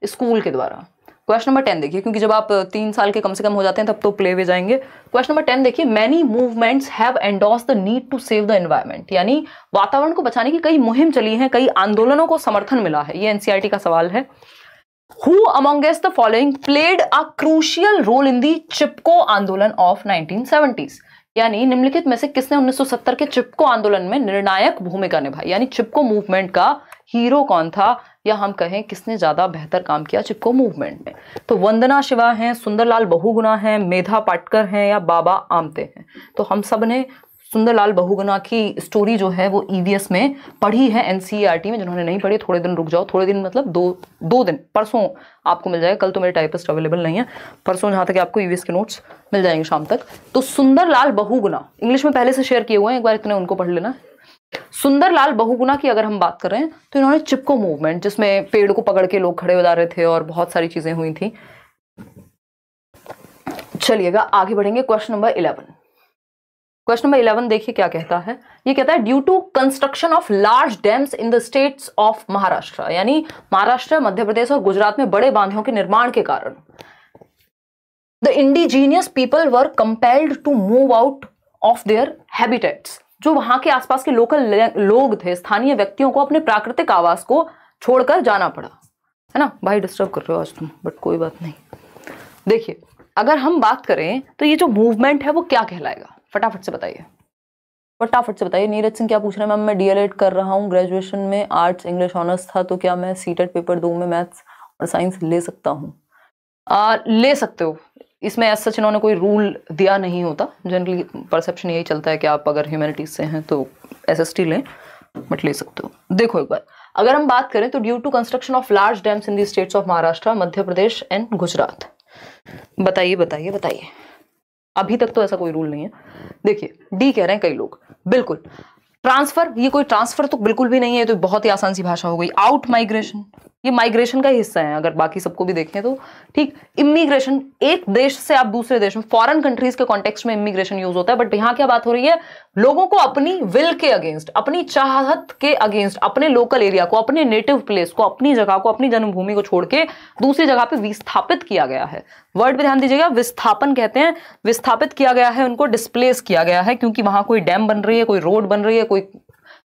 स्कूल के द्वारा। क्वेश्चन नंबर 10 देखिए, क्योंकि जब आप 3 साल के कम से कम हो जाते हैं तब तो प्ले वे जाएंगे। क्वेश्चन नंबर 10 देखिए, many movements have endorsed the need to save the environment. यानी वातावरण को बचाने की कई मुहिम चली हैं, कई आंदोलनों को समर्थन मिला है। ये एनसीईआरटी का सवाल है। Who amongst the following played a crucial role in the Chipko Andolan of 1970s। यानी निम्नलिखित में से किसने 1970 के चिपको आंदोलन में निर्णायक भूमिका निभाई। यानी चिपको मूवमेंट का हीरो कौन था, या हम कहें किसने ज्यादा बेहतर काम किया चिपको मूवमेंट में। तो वंदना शिवा हैं, सुंदरलाल बहुगुणा हैं, मेधा पाटकर हैं, या बाबा आमते हैं। तो हम सब ने सुंदरलाल बहुगुणा की स्टोरी जो है वो ईवीएस में पढ़ी है, एनसीईआरटी में। जिन्होंने नहीं पढ़ी थोड़े दिन रुक जाओ, थोड़े दिन मतलब दो दिन, परसों आपको मिल जाएगा। कल तो मेरे टाइपिस्ट अवेलेबल नहीं है, परसों जहां तक आपको ईवीएस के नोट्स मिल जाएंगे शाम तक। तो सुंदरलाल बहुगुणा इंग्लिश में पहले से शेयर किए हुए हैं, एक बार इतने उनको पढ़ लेना। सुंदरलाल बहुगुणा की अगर हम बात कर रहे हैं तो इन्होंने चिपको मूवमेंट, जिसमें पेड़ को पकड़ के लोग खड़े हो जा रहे थे और बहुत सारी चीजें हुई थी। चलिएगा आगे बढ़ेंगे। Question number 11। क्वेश्चन नंबर 11 देखिए क्या कहता है। ये कहता है, due to construction of large dams in the states of Maharashtra. यानी महाराष्ट्र, मध्य प्रदेश और गुजरात में बड़े बांधों के निर्माण के कारण the indigenous people were compelled to move out of their habitats. जो वहां के आसपास के लोकल लोग थे, स्थानीय व्यक्तियों को अपने प्राकृतिक आवास को छोड़कर जाना पड़ा। है ना भाई, डिस्टर्ब कर रहे हो आज तुम, बट कोई बात नहीं। देखिए अगर हम बात करें तो ये जो मूवमेंट है वो क्या कहलाएगा, फटाफट से बताइए, फटाफट से बताइए। नीरज सिंह क्या पूछ रहे हैं, मैम मैं डीएलएड कर रहा हूँ, ग्रेजुएशन में आर्ट्स इंग्लिश ऑनर्स था, तो क्या मैं सीटेट पेपर 2 में मैथ्स और साइंस ले सकता हूँ? ले सकते हो, इसमें ऐसा सच इन्होंने कोई रूल दिया नहीं होता। जनरली परसेप्शन यही चलता है कि आप अगर ह्यूमैनिटीज से हैं तो एसएसटी लें, बट ले सकते हो। देखो एक बार अगर हम बात करें तो due to construction of large dams in the states of Maharashtra, Madhya Pradesh and Gujarat. बताइए बताइए बताइए, अभी तक तो ऐसा कोई रूल नहीं है। देखिए डी कह रहे हैं कई लोग, बिल्कुल। ट्रांसफर, ये कोई ट्रांसफर तो बिल्कुल भी नहीं है, तो बहुत ही आसान सी भाषा हो गई। आउट माइग्रेशन, ये माइग्रेशन का ही हिस्सा है अगर बाकी सबको भी देखें तो, ठीक। इमिग्रेशन, एक देश से आप दूसरे देश में, फॉरेन कंट्रीज के कॉन्टेक्स्ट में इमिग्रेशन यूज होता है, बट यहां क्या बात हो रही है, लोगों को अपनी विल के अगेंस्ट, अपनी चाहत के अगेंस्ट, अपने लोकल एरिया को, अपने नेटिव प्लेस को, अपनी जगह को, अपनी जन्मभूमि को छोड़ के दूसरी जगह पे विस्थापित किया गया है। वर्ड पे ध्यान दीजिएगा, विस्थापन कहते हैं, विस्थापित किया गया है, उनको डिस्प्लेस किया गया है, क्योंकि वहां कोई डैम बन रही है, कोई रोड बन रही है, कोई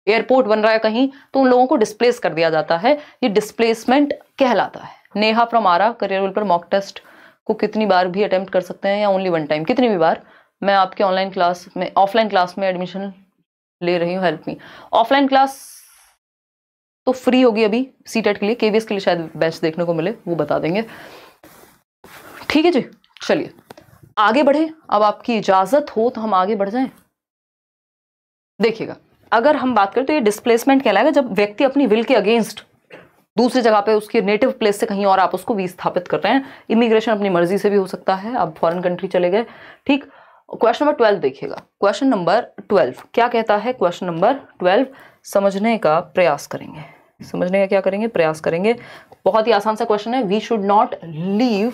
एयरपोर्ट बन रहा है कहीं, तो उन लोगों को डिस्प्लेस कर दिया जाता है। ये डिस्प्लेसमेंट कहलाता है। Neha from Ara, career will पर मॉक टेस्ट को कितनी बार भी अटेम्प्ट कर सकते हैं या ओनली वन टाइम? कितनी भी बार। मैं आपके ऑनलाइन क्लास में, ऑफलाइन क्लास में एडमिशन ले रही हूँ, हेल्प मी। ऑफलाइन क्लास तो फ्री होगी अभी सीटेट के लिए, केवीएस के लिए शायद बैच देखने को मिले, वो बता देंगे। ठीक है जी, चलिए आगे बढ़े। अब आपकी इजाजत हो तो हम आगे बढ़ जाएं। देखिएगा, अगर हम बात करें तो ये डिस्प्लेसमेंट कहलाएगा जब व्यक्ति अपनी विल के अगेंस्ट दूसरी जगह पे, उसके नेटिव प्लेस से कहीं और आप उसको विस्थापित कर रहे हैं। इमिग्रेशन अपनी मर्जी से भी हो सकता है, आप फॉरेन कंट्री चले गए, ठीक। क्वेश्चन नंबर 12 देखिएगा, क्वेश्चन नंबर 12 क्या कहता है? क्वेश्चन नंबर 12 समझने का प्रयास करेंगे, समझने का क्या करेंगे? प्रयास करेंगे। बहुत ही आसान सा क्वेश्चन है। We should not leave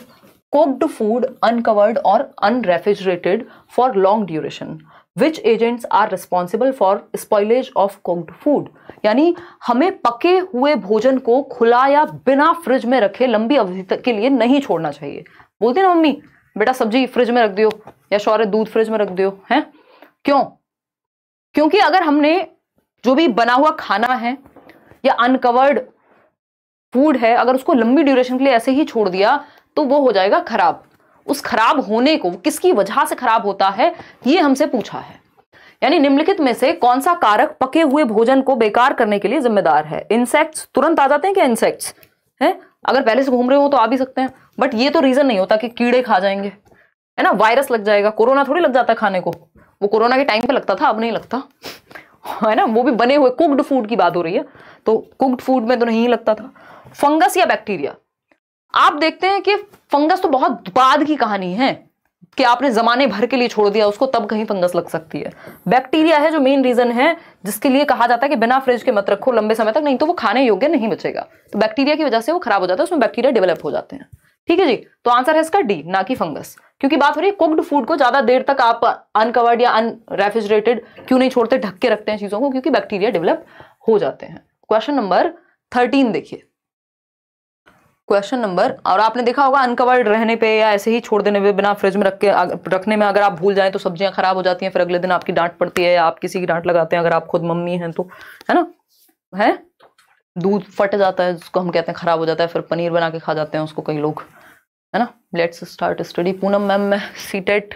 cooked food uncovered or unrefrigerated for long duration. Which agents are responsible for spoilage of cooked food? यानी हमें पके हुए भोजन को खुला या बिना फ्रिज में रखे लंबी अवधि तक के लिए नहीं छोड़ना चाहिए। बोलती ना मम्मी, बेटा सब्जी फ्रिज में रख दियो, या शौर्य दूध फ्रिज में रख दियो, हैं? क्यों? क्योंकि अगर हमने जो भी बना हुआ खाना है या अनकवर्ड फूड है, अगर उसको लंबी ड्यूरेशन के लिए ऐसे ही छोड़ दिया तो वो हो जाएगा खराब। उस खराब होने को, किसकी वजह से खराब होता है, ये हमसे पूछा है। यानी निम्नलिखित में से कौन सा कारक पके हुए भोजन को बेकार करने के लिए जिम्मेदार है? इंसेक्ट्स तुरंत आ जाते हैं क्या? इंसेक्ट्स हैं, अगर पहले से घूम रहे हो तो आ भी सकते हैं, बट ये तो रीजन नहीं होता कि कीड़े खा जाएंगे, है ना, वायरस लग जाएगा। कोरोना थोड़ी लग जाता है खाने को, वो कोरोना के टाइम पे लगता था, अब नहीं लगता, है ना। वो भी बने हुए कुक्ड फूड की बात हो रही है, तो कुक्ड फूड में तो नहीं लगता था। फंगस या बैक्टीरिया, आप देखते हैं कि फंगस तो बहुत बाद की कहानी है कि आपने जमाने भर के लिए छोड़ दिया उसको, तब कहीं फंगस लग सकती है। बैक्टीरिया है जो मेन रीजन है जिसके लिए कहा जाता है कि बिना फ्रिज के मत रखो लंबे समय तक, नहीं तो वो खाने योग्य नहीं बचेगा। तो बैक्टीरिया की वजह से वो खराब हो जाता है, उसमें बैक्टीरिया डेवलप हो जाते हैं। ठीक है जी, तो आंसर है इसका डी, ना कि फंगस, क्योंकि बात हो रही है कुक्ड फूड को ज्यादा देर तक आप अनकवर्ड या अनरेफ्रिजरेटेड क्यों नहीं छोड़ते, ढक के रखते हैं चीजों को, क्योंकि बैक्टीरिया डेवलप हो जाते हैं। क्वेश्चन नंबर 13 देखिए, क्वेश्चन नंबर, और आपने देखा होगा अनकवर्ड रहने पे या ऐसे ही छोड़ देने पे, बिना फ्रिज में रखने में अगर आप भूल जाएं तो सब्जियां खराब हो जाती हैं, फिर अगले दिन आपकी डांट पड़ती है या आप किसी की डांट लगाते हैं, अगर आप खुद मम्मी हैं तो, है ना, है दूध फट जाता है, उसको हम कहते हैं खराब हो जाता है, फिर पनीर बना के खा जाते हैं उसको कई लोग, है ना। Let's start study. Poonam ma'am, मैं सीटेट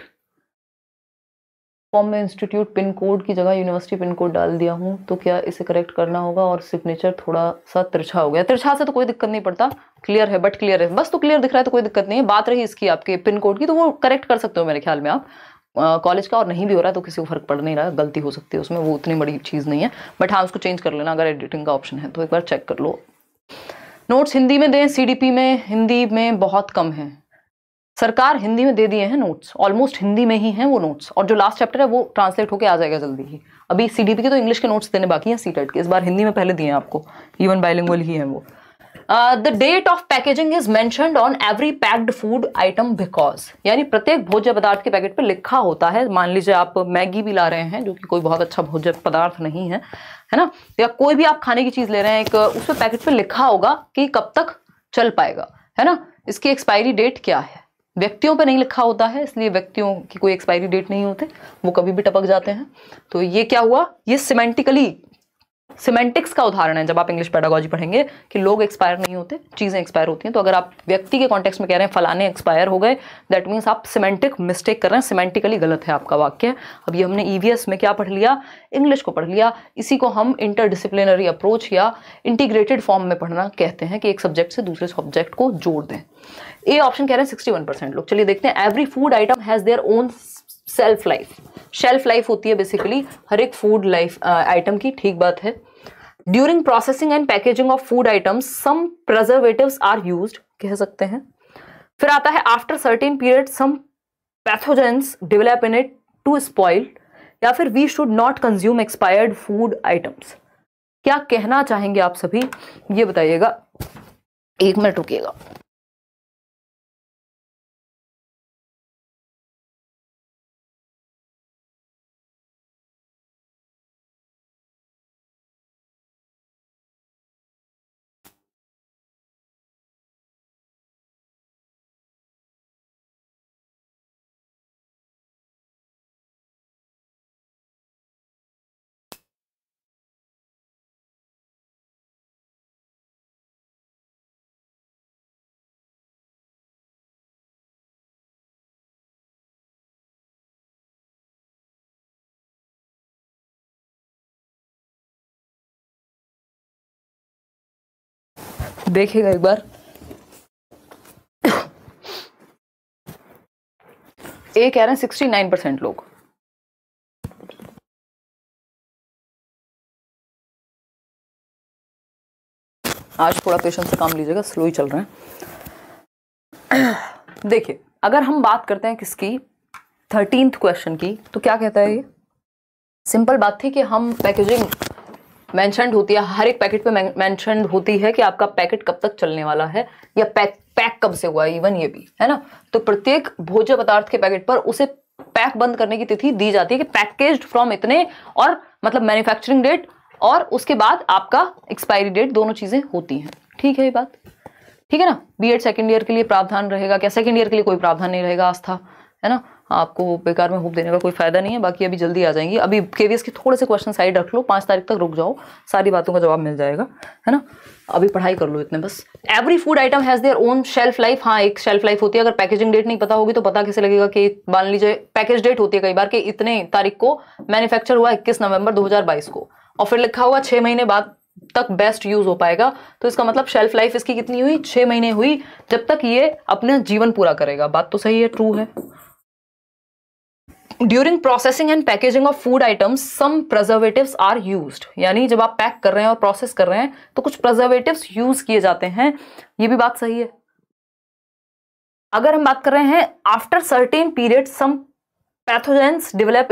फॉर्म में इंस्टीट्यूट पिन कोड की जगह यूनिवर्सिटी पिन कोड डाल दिया हूं, तो क्या इसे करेक्ट करना होगा? और सिग्नेचर थोड़ा सा तिरछा हो गया। तिरछा से तो कोई दिक्कत नहीं पड़ता, क्लियर है, बट क्लियर है बस, तो क्लियर दिख रहा है तो कोई दिक्कत नहीं है। बात रही इसकी आपके पिन कोड की, तो वो करेक्ट कर सकते हो मेरे ख्याल में आप कॉलेज का, और नहीं भी हो रहा है तो किसी को फर्क पड़ नहीं रहा है, गलती हो सकती है उसमें, वो उतनी बड़ी चीज़ नहीं है, बट हाँ उसको चेंज कर लेना अगर एडिटिंग का ऑप्शन है तो, एक बार चेक कर लो। नोट्स हिंदी में दें, सीडीपी में हिंदी में बहुत कम है। सरकार हिंदी में दे दिए हैं नोट्स, ऑलमोस्ट हिंदी में ही हैं वो नोट्स, और जो लास्ट चैप्टर है वो ट्रांसलेट होके आ जाएगा जल्दी ही। अभी सीडीपी के तो इंग्लिश के नोट्स देने बाकी हैं सीटेट के, इस बार हिंदी में पहले दिए हैं आपको, इवन बाइलिंगुअल ही है वो। The date of packaging is mentioned on every packed food item because, यानी प्रत्येक भोज्य पदार्थ के पैकेट पे लिखा होता है। मान लीजिए आप मैगी भी ला रहे हैं जो कि कोई बहुत अच्छा भोज्य पदार्थ नहीं है, है ना, या कोई भी आप खाने की चीज ले रहे हैं, एक उस पे पैकेट पे लिखा होगा कि कब तक चल पाएगा, है ना, इसकी एक्सपायरी डेट क्या है। व्यक्तियों पे नहीं लिखा होता है, इसलिए व्यक्तियों की कोई एक्सपायरी डेट नहीं होते, वो कभी भी टपक जाते हैं। तो ये क्या हुआ, ये सिमेंटिक्स का उदाहरण है जब आप इंग्लिश पेडागोजी पढ़ेंगे कि लोग एक्सपायर नहीं होते, चीजें एक्सपायर होती हैं। तो अगर आप व्यक्ति के कॉन्टेक्स्ट में कह रहे हैं फलाने एक्सपायर हो गए, दैट मीन्स आप सिमेंटिक मिस्टेक कर रहे हैं, सिमेंटिकली गलत है आपका वाक्य। अब ये हमने ईवीएस में क्या पढ़ लिया, इंग्लिश को पढ़ लिया, इसी को हम इंटरडिसिप्लिनरी अप्रोच या इंटीग्रेटेड फॉर्म में पढ़ना कहते हैं कि एक सब्जेक्ट से दूसरे सब्जेक्ट को जोड़ दें। ए ऑप्शन कह रहे हैं 61% लोग। चलिए देखते हैं, every food item has their own self life, shelf life होती है बेसिकली हर एक फूड लाइफ आइटम की, ठीक बात है। During processing and packaging of food items some preservatives are used, कह सकते हैं। फिर आता है after certain period some pathogens develop in it to spoil, या फिर we should not consume expired food items. क्या कहना चाहेंगे आप सभी, ये बताइएगा। 1 मिनट रुकिएगा। देखिएगा एक बार, ए कह रहे हैं 69% लोग। आज थोड़ा पेशेंस से काम लीजिएगा, स्लो ही चल रहे हैं। देखिए, अगर हम बात करते हैं किसकी, 13th क्वेश्चन की, तो क्या कहता है ये? सिंपल बात थी कि हम पैकेजिंग मेंशन्ड होती है, हर एक पैकेट पे मेंशन्ड होती है कि आपका पैकेट कब तक चलने वाला है या पैक कब से हुआ है, इवन ये भी है ना। तो प्रत्येक भोज्य पदार्थ के पैकेट पर उसे पैक बंद करने की तिथि दी जाती है कि पैकेज्ड फ्रॉम इतने, और मतलब मैन्युफैक्चरिंग डेट और उसके बाद आपका एक्सपायरी डेट, दोनों चीजें होती हैं। ठीक है ये बात, ठीक है ना। बीएड सेकंड ईयर के लिए प्रावधान रहेगा क्या? सेकंड ईयर के लिए कोई प्रावधान नहीं रहेगा, आस्था, है ना। आपको बेकार में होप देने का कोई फायदा नहीं है। बाकी अभी जल्दी आ जाएंगी, अभी केवीएस के थोड़े से क्वेश्चन साइड रख लो, 5 तारीख तक रुक जाओ, सारी बातों का जवाब मिल जाएगा, है ना। अभी पढ़ाई कर लो इतने बस। Every food item has their own shelf life. हाँ, एक शेल्फ लाइफ होती है। अगर पैकेजिंग डेट नहीं पता होगी तो पता कैसे लगेगा कि, मान लीजिए पैकेज डेट होती है कई बार कि इतने तारीख को मैन्युफैक्चर हुआ, 21 नवंबर 2022 को, और फिर लिखा हुआ 6 महीने बाद तक बेस्ट यूज हो पाएगा, तो इसका मतलब शेल्फ लाइफ इसकी कितनी हुई? 6 महीने हुई, जब तक ये अपना जीवन पूरा करेगा। बात तो सही है, ट्रू है। During processing and packaging of food items some preservatives are used. यानी जब आप पैक कर रहे हैं और प्रोसेस कर रहे हैं तो कुछ प्रिजर्वेटिव्स यूज किए जाते हैं, ये भी बात सही है। अगर हम बात कर रहे हैं after certain period some pathogens develop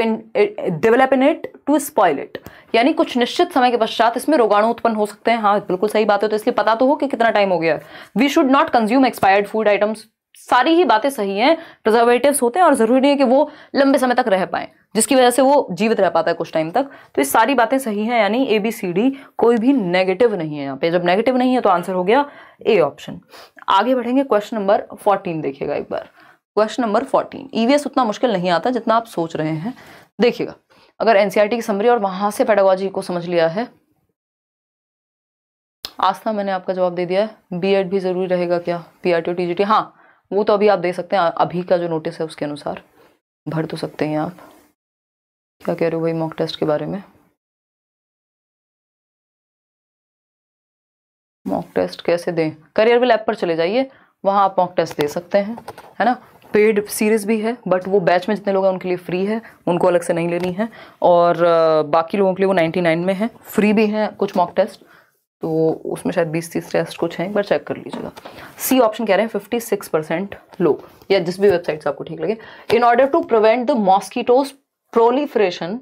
in it to spoil it, यानी कुछ निश्चित समय के पश्चात इसमें रोगाणु उत्पन्न हो सकते हैं। हाँ, बिल्कुल सही बात है, तो इसलिए पता तो हो कि कितना टाइम हो गया है। We should not consume expired food items. सारी ही बातें सही हैं, प्रिजर्वेटिव्स होते हैं और जरूरी नहीं है कि वो लंबे समय तक रह पाए, जिसकी वजह से वो जीवित रह पाता है कुछ टाइम तक। तो ये सारी बातें सही हैं, यानी ABCD कोई भी नेगेटिव नहीं है यहाँ पे। जब नेगेटिव नहीं है तो आंसर हो गया ए ऑप्शन। आगे बढ़ेंगे, क्वेश्चन नंबर 14 देखिएगा एक बार। क्वेश्चन नंबर 14, EVS उतना मुश्किल नहीं आता जितना आप सोच रहे हैं। देखिएगा, अगर NCERT की समरी और वहां से पेडागोजी को समझ लिया है, आस्था मैंने आपका जवाब दे दिया है। बीएड भी जरूरी रहेगा क्या? PRT और TGT, हाँ वो तो अभी आप दे सकते हैं, अभी का जो नोटिस है उसके अनुसार भर तो सकते हैं आप। क्या कह रहे हो भाई मॉक टेस्ट के बारे में? मॉक टेस्ट कैसे दें? करियरविल ऐप पर चले जाइए, वहां आप मॉक टेस्ट दे सकते हैं, है ना। पेड सीरीज भी है, बट वो बैच में जितने लोग हैं उनके लिए फ्री है, उनको अलग से नहीं लेनी है। और बाकी लोगों के लिए वो 99 में है, फ्री भी है कुछ मॉक टेस्ट, तो उसमें शायद 20-30 टेस्ट कुछ हैं, एक बार चेक कर लीजिएगा। सी ऑप्शन कह रहे हैं 56% लोग, या जिस भी वेबसाइट से आपको ठीक लगे। In order to prevent the mosquitoes proliferation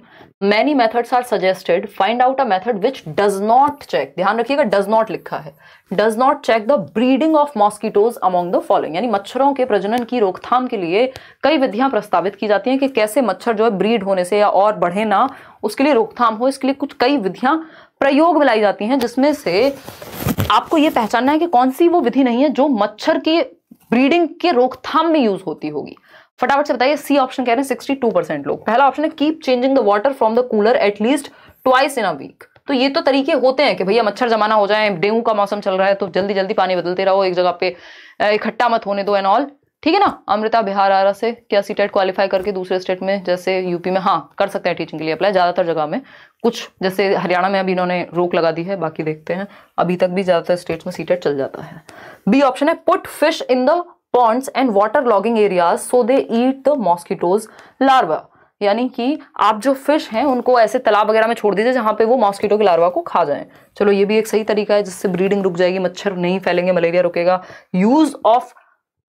many methods are suggested, find out a method which does not check, ध्यान रखिएगा does not लिखा है, does not check the breeding of mosquitoes among the following, यानी मच्छरों के प्रजनन की रोकथाम के लिए कई विधियां प्रस्तावित की जाती हैं कि कैसे मच्छर जो है ब्रीड होने से या और बढ़े ना, उसके लिए रोकथाम हो। इसके लिए कुछ कई विधियां प्रयोग में लाई जाती हैं, जिसमें से आपको ये पहचानना है कि कौन सी वो विधि नहीं है जो मच्छर की ब्रीडिंग के रोकथाम में यूज होती होगी। फटाफट से बताइए। सी ऑप्शन कह रहे हैं 62% लोग। पहला ऑप्शन है keep changing the water from the cooler at least twice in a week. तो ये तो तरीके होते हैं कि भैया मच्छर जमाना हो जाए, डेंगू का मौसम चल रहा है तो जल्दी जल्दी पानी बदलते रहो, एक जगह पे इकट्ठा मत होने दो एंड ऑल, ठीक है ना। अमृता बिहार आरा से क्या सीटेट क्वालिफाई करके दूसरे स्टेट में जैसे यूपी में, हाँ कर सकते हैं टीचिंग के लिए अप्लाई, ज्यादातर जगह में। कुछ जैसे हरियाणा में अभी इन्होंने रोक लगा दी है, बाकी देखते हैं। अभी तक भी ज्यादातर स्टेट्स में सीटेट चल जाता है। बी ऑप्शन है put fish in the ponds and water logging areas so they eat the mosquitoes larva, यानी कि आप जो फिश हैं उनको ऐसे तालाब वगैरह में छोड़ दीजिए जहां पे वो मॉस्किटो के लार्वा को खा जाएं। चलो ये भी एक सही तरीका है जिससे ब्रीडिंग रुक जाएगी, मच्छर नहीं फैलेंगे, मलेरिया रुकेगा। यूज ऑफ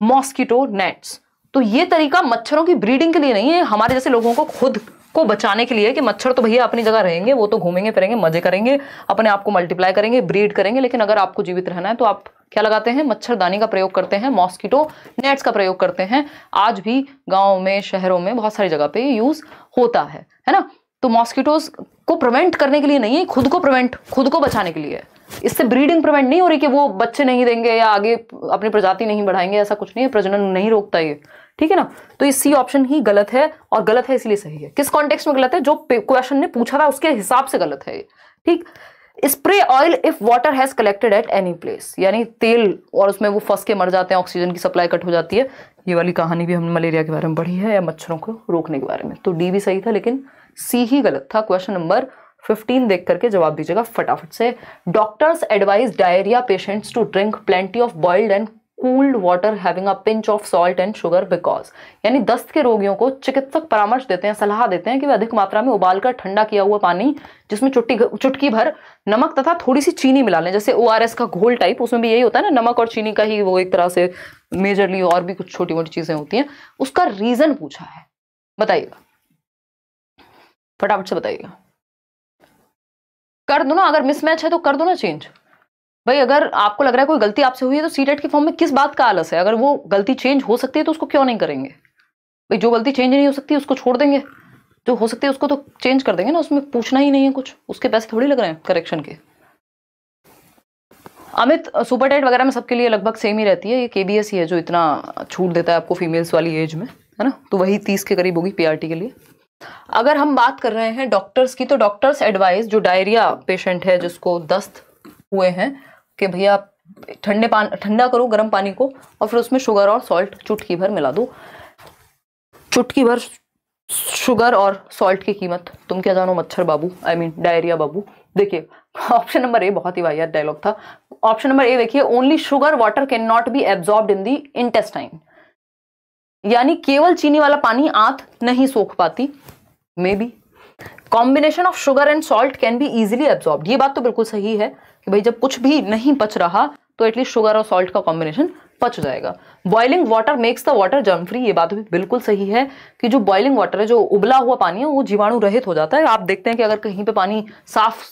मॉस्किटो नेट्स, तो ये तरीका मच्छरों की ब्रीडिंग के लिए नहीं है, हमारे जैसे लोगों को खुद को बचाने के लिए कि मच्छर तो भैया अपनी जगह रहेंगे, वो तो घूमेंगे फिरेंगे, मजे करेंगे, अपने आप को मल्टीप्लाई करेंगे, ब्रीड करेंगे, लेकिन अगर आपको जीवित रहना है तो आप क्या लगाते हैं? मच्छरदानी का प्रयोग करते हैं, मॉस्किटो नेट्स का प्रयोग करते हैं। आज भी गाँव में, शहरों में बहुत सारी जगह पे यूज होता है ना। तो मॉस्किटोज को प्रिवेंट करने के लिए नहीं है, खुद को बचाने के लिए है। इससे ब्रीडिंग प्रिवेंट नहीं हो रही कि वो बच्चे नहीं देंगे या आगे अपनी प्रजाति नहीं बढ़ाएंगे, ऐसा कुछ नहीं है, प्रजनन नहीं रोकता ये, ठीक है ना। तो ये सी ऑप्शन ही गलत है, और गलत है इसलिए सही है। किस कॉन्टेक्स्ट में गलत है? जो क्वेश्चन ने पूछा था उसके हिसाब से गलत है ये, ठीक। Spray oil if water has collected at any place, यानी तेल और उसमें वो फंस के मर जाते हैं, ऑक्सीजन की सप्लाई कट हो जाती है। ये वाली कहानी भी हमने मलेरिया के बारे में पढ़ी है, या मच्छरों को रोकने के बारे में। तो डी भी सही था, लेकिन सी ही गलत था। क्वेश्चन नंबर 15 देख करके जवाब दीजिएगा फटाफट से। Doctors advise diarrhoea patients to drink plenty of boiled and cooled water having a pinch of salt and sugar because, यानी दस्त के रोगियों को चिकित्सक परामर्श देते हैं, सलाह देते हैं कि वे अधिक मात्रा में उबालकर ठंडा किया हुआ पानी जिसमें चुटकी भर नमक तथा थोड़ी सी चीनी मिला लें, जैसे ORS का घोल टाइप, उसमें भी यही होता है ना, नमक और चीनी का ही वो एक तरह से मेजरली, और भी कुछ छोटी मोटी चीजें होती हैं। उसका रीजन पूछा है, बताइएगा फटाफट से बताइएगा। कर दो ना, अगर मिसमैच है तो कर दो ना चेंज। भाई अगर आपको लग रहा है कोई गलती आपसे हुई है तो सीटेट के फॉर्म में किस बात का आलस है? अगर वो गलती चेंज हो सकती है तो उसको क्यों नहीं करेंगे? भाई जो गलती चेंज नहीं हो सकती उसको छोड़ देंगे, जो हो सकती है उसको तो चेंज कर देंगे ना, उसमें पूछना ही नहीं है कुछ, उसके पैसे थोड़ी लग रहे हैं करेक्शन के। अमित, सुपर टेट वगैरह में सबके लिए लगभग सेम ही रहती है, ये KBS ही है जो इतना छूट देता है आपको फीमेल्स वाली एज में, है ना। तो वही 30 के करीब होगी PRT के लिए। अगर हम बात कर रहे हैं डॉक्टर्स की, तो डॉक्टर्स एडवाइस, जो डायरिया पेशेंट है जिसको दस्त हुए हैं, कि भैया ठंडा करो गर्म पानी को और फिर उसमें शुगर और सॉल्ट चुटकी भर मिला दो। चुटकी भर शुगर और सॉल्ट की कीमत तुम क्या जानो मच्छर बाबू, आई मीन डायरिया बाबू। देखिए ऑप्शन नंबर ए बहुत ही वाहियात डायलॉग था। ऑप्शन नंबर ए देखिए, only sugar water can not be absorbed in the intestine, यानी केवल चीनी वाला पानी आंत नहीं सोख पाती। May be combination of sugar and salt can be easily absorbed, ये बात तो बिल्कुल सही है कि भाई जब कुछ भी नहीं पच रहा तो एटलीस्ट शुगर और सॉल्ट का कॉम्बिनेशन पच जाएगा। Boiling water makes the water germ free, ये बात भी बिल्कुल सही है कि जो बॉइलिंग वाटर है, जो उबला हुआ पानी है, वो जीवाणु रहित हो जाता है। आप देखते हैं कि अगर कहीं पे पानी साफ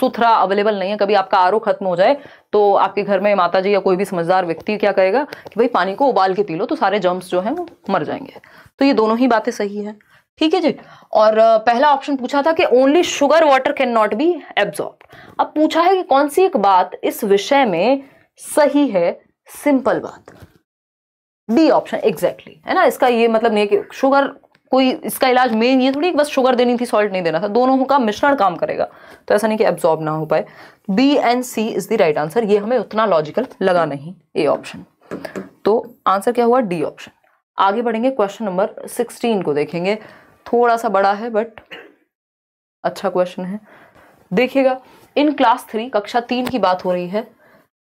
सुथरा अवेलेबल नहीं है, कभी आपका RO खत्म हो जाए तो आपके घर में माता जी या कोई भी समझदार व्यक्ति क्या कहेगा कि भाई पानी को उबाल के पी लो, तो सारे जर्म्स जो हैं वो मर जाएंगे। तो ये दोनों ही बातें सही है, ठीक है जी। और पहला ऑप्शन पूछा था कि only sugar water can not be absorb. अब पूछा है कि कौन सी एक बात इस विषय में सही है? सिंपल बात, डी ऑप्शन एग्जैक्टली, है ना। इसका ये मतलब नहीं है कि शुगर कोई इसका इलाज मेन ये थोड़ी बस शुगर देनी थी सॉल्ट नहीं देना था, दोनों का मिश्रण काम करेगा, तो ऐसा नहीं कि एब्जॉर्ब ना हो पाए। B and C is the right answer, ये हमें उतना लॉजिकल लगा नहीं ए ऑप्शन, तो आंसर क्या हुआ? D option. आगे बढ़ेंगे, क्वेश्चन नंबर 16 को देखेंगे, थोड़ा सा बड़ा है बट अच्छा क्वेश्चन है, देखिएगा। इन क्लास 3 कक्षा 3 की बात हो रही है।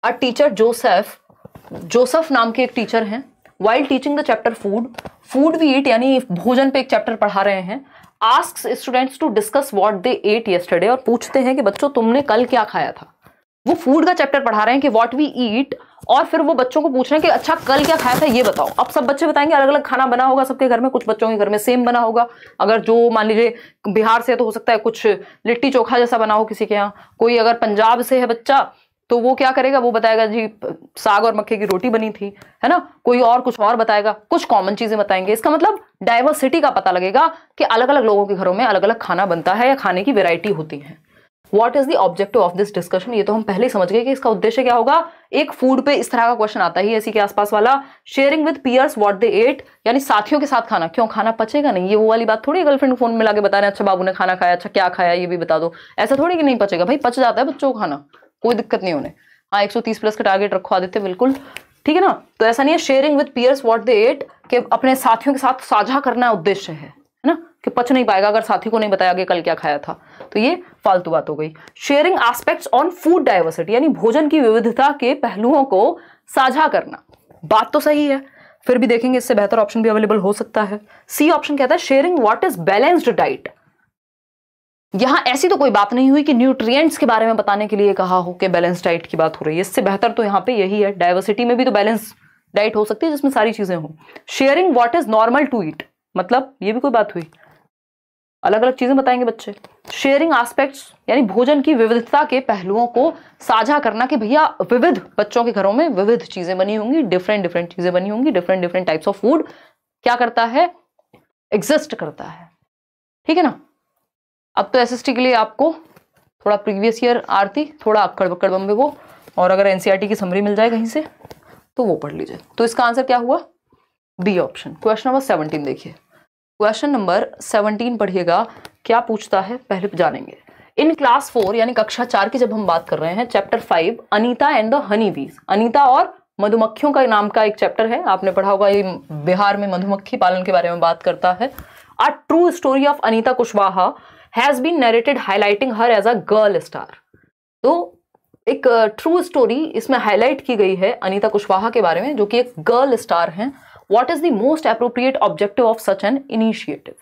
अ टीचर जोसेफ नाम के एक टीचर हैं, while teaching the chapter food we eat, यानी भोजन पे एक चैप्टर पढ़ा रहे हैं। Asks students to discuss what they ate yesterday, और पूछते हैं कि बच्चों तुमने कल क्या खाया था। वो फूड का चैप्टर पढ़ा रहे हैं कि व्हाट वी ईट, और फिर वो बच्चों को पूछ रहे हैं कि अच्छा कल क्या खाया था ये बताओ। अब सब बच्चे बताएंगे, अलग अलग खाना बना होगा सबके घर में, कुछ बच्चों के घर में सेम बना होगा, अगर जो मान लीजिए बिहार से है तो हो सकता है कुछ लिट्टी चोखा जैसा बना हो किसी के यहाँ, कोई अगर पंजाब से है बच्चा तो वो क्या करेगा, वो बताएगा जी साग और मक्के की रोटी बनी थी, है ना। कोई और कुछ और बताएगा, कुछ कॉमन चीजें बताएंगे। इसका मतलब डाइवर्सिटी का पता लगेगा कि अलग अलग लोगों के घरों में अलग अलग खाना बनता है या खाने की वेराइटी होती है। What is the objective of this discussion, ये तो हम पहले ही समझ गए कि इसका उद्देश्य क्या होगा। एक फूड पे इस तरह का क्वेश्चन आता ही इसी के आसपास वाला, sharing with peers what they ate, यानी साथियों के साथ खाना। क्यों खाना पचेगा नहीं, ये वो वाली बात थोड़ी गर्लफ्रेंड फोन में लाके बता रहे हैं अच्छा बाबू ने खाना खाया, अच्छा क्या खाया ये भी बता दो, ऐसा थोड़ी कि नहीं पचेगा। भाई पच जाता है बच्चों को खाना, कोई दिक्कत नहीं होने। हाँ 130 प्लस का टारगेट रखो आदित्य, बिल्कुल ठीक है ना। तो ऐसा नहीं है, sharing with peers what they ate, कि अपने साथियों के साथ साझा करना उद्देश्य है ना, कि पच नहीं पाएगा अगर साथी को नहीं बताया कि कल क्या खाया था, तो ये फालतू बात हो गई। Sharing aspects on food diversity, यानी भोजन की विविधता के पहलुओं को साझा करना, बात तो सही है, फिर भी देखेंगे इससे बेहतर ऑप्शन भी अवेलेबल हो सकता है। सी ऑप्शन कहता है sharing what is balanced diet. यहां ऐसी तो कोई बात नहीं हुई कि न्यूट्रिएंट्स के बारे में बताने के लिए कहा हो कि बैलेंस डाइट की बात हो रही है, इससे बेहतर तो यहां पे यही है। डाइवर्सिटी में भी तो बैलेंस डाइट हो सकती है जिसमें सारी चीजें हो। Sharing what is normal to eat, मतलब ये भी कोई बात हुई, अलग अलग चीजें बताएंगे बच्चे। शेयरिंग एस्पेक्ट्स यानी भोजन की विविधता के पहलुओं को साझा करना कि भैया विविध, बच्चों के घरों में विविध चीजें बनी होंगी, डिफरेंट डिफरेंट चीजें बनी होंगी, different different types of food क्या करता है, एग्जिस्ट करता है। ठीक है ना। अब तो एसएसटी के लिए आपको थोड़ा प्रीवियस ईयर आरती, थोड़ा अक्कड़ बक्कड़ बम्बे को, और अगर एनसीईआरटी की समरी मिल जाए कहीं से तो वो पढ़ लीजिए। तो इसका आंसर क्या हुआ, बी ऑप्शन। क्वेश्चन नंबर 17 देखिए। क्वेश्चन नंबर 17 पढ़िएगा, क्या पूछता है पहले जानेंगे। इन क्लास 4 यानी कक्षा 4 की जब हम बात कर रहे हैं, chapter 5 Anita and the honey बीज, अनीता और मधुमक्खियों का नाम का एक चैप्टर है, आपने पढ़ा होगा। ये बिहार में मधुमक्खी पालन के बारे में बात करता है। A true story of Anita Kushwaha has been narrated highlighting her as a girl star. तो एक ट्रू स्टोरी इसमें हाईलाइट की गई है अनीता कुशवाहा के बारे में, जो कि एक गर्ल स्टार हैं। What is the most appropriate objective of such an initiative,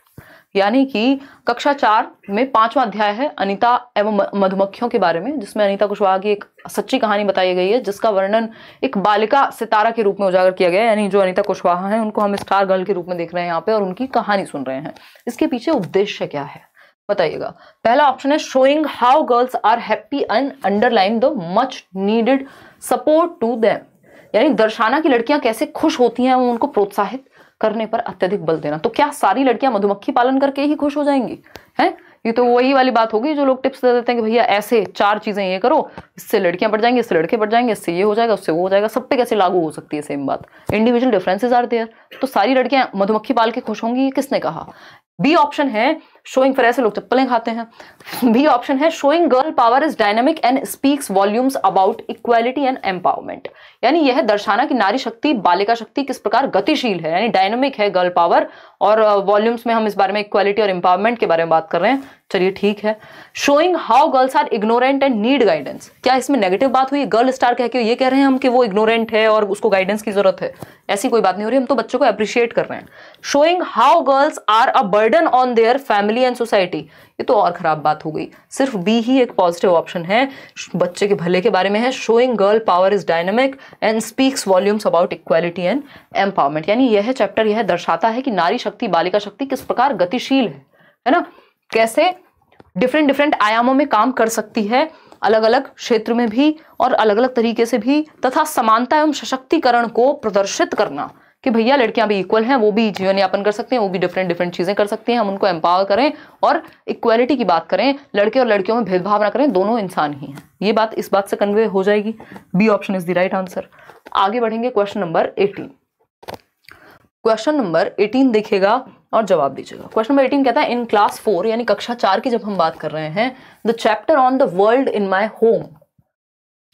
यानी कि कक्षा 4 में 5वां अध्याय है अनीता एवं मधुमक्खियों के बारे में, जिसमें अनीता कुशवाहा की एक सच्ची कहानी बताई गई है, जिसका वर्णन एक बालिका सितारा के रूप में उजागर किया गया है। यानी जो अनीता कुशवाहा है उनको हम स्टार गर्ल के रूप में देख रहे हैं यहाँ पे, और उनकी कहानी सुन रहे हैं। इसके पीछे उद्देश्य क्या है बताइएगा। पहला ऑप्शन है showing how girls are happy and underline the much needed support to them, यानी दर्शाना की लड़कियां कैसे खुश होती हैं, उनको प्रोत्साहित करने पर अत्यधिक बल देना। तो क्या सारी लड़कियां मधुमक्खी पालन करके ही खुश हो जाएंगी, हैं? ये तो वही वाली बात होगी जो लोग टिप्स दे देते हैं कि भैया ऐसे 4 चीजें ये करो, इससे लड़कियां बढ़ जाएंगी, इससे लड़के बढ़ जाएंगे, इससे ये हो जाएगा, उससे वो हो जाएगा। सब पे कैसे लागू हो सकती है सेम बात? Individual differences are there. तो सारी लड़कियां मधुमक्खी पाल के खुश होंगी, किसने कहा? बी ऑप्शन है शोइंग, फिर ऐसे लोग चप्पलें खाते हैं। बी ऑप्शन है showing girl power is dynamic and speaks volumes about equality and empowerment, यानी यह दर्शाना कि नारी शक्ति, बालिका शक्ति किस प्रकार गतिशील है, यानी डायनामिक है गर्ल पावर, और वॉल्यूम्स में हम इस बारे में इक्वालिटी और एम्पावरमेंट के बारे में बात कर रहे हैं। चलिए ठीक है। Showing how girls are ignorant and need guidance, क्या इसमें नेगेटिव बात हुई? गर्ल स्टार कह के ये कह रहे हैं हम कि वो इग्नोरेंट है और उसको गाइडेंस की जरूरत है? ऐसी कोई बात नहीं हो रही, हम तो बच्चों को अप्रिशिएट कर रहे हैं। Showing how girls are a burden on their family and society, ये तो और खराब बात हो गई। सिर्फ बी ही एक पॉजिटिव ऑप्शन है, बच्चे के भले के बारे में है। Showing girl power is dynamic and speaks volumes about equality and empowerment, यानी यह चैप्टर यह दर्शाता है कि नारी शक्ति, बालिका शक्ति किस प्रकार गतिशील है ना, कैसे डिफरेंट डिफरेंट आयामों में काम कर सकती है, अलग अलग क्षेत्र में भी और अलग अलग तरीके से भी, तथा समानता एवं सशक्तिकरण को प्रदर्शित करना कि भैया लड़कियां भी इक्वल हैं, वो भी जीवन यापन कर सकते हैं, वो भी डिफरेंट डिफरेंट चीजें कर सकती हैं, हम उनको एम्पावर करें और इक्वालिटी की बात करें, लड़के और लड़कियों में भेदभाव ना करें, दोनों इंसान ही हैं। ये बात इस बात से कन्वे हो जाएगी। B option is the right answer. आगे बढ़ेंगे क्वेश्चन नंबर 18। क्वेश्चन नंबर 18 देखिएगा और जवाब दीजिएगा। क्वेश्चन नंबर 18 कहता है इन क्लास 4 यानी कक्षा 4 की जब हम बात कर रहे हैं, the chapter on the world in my home,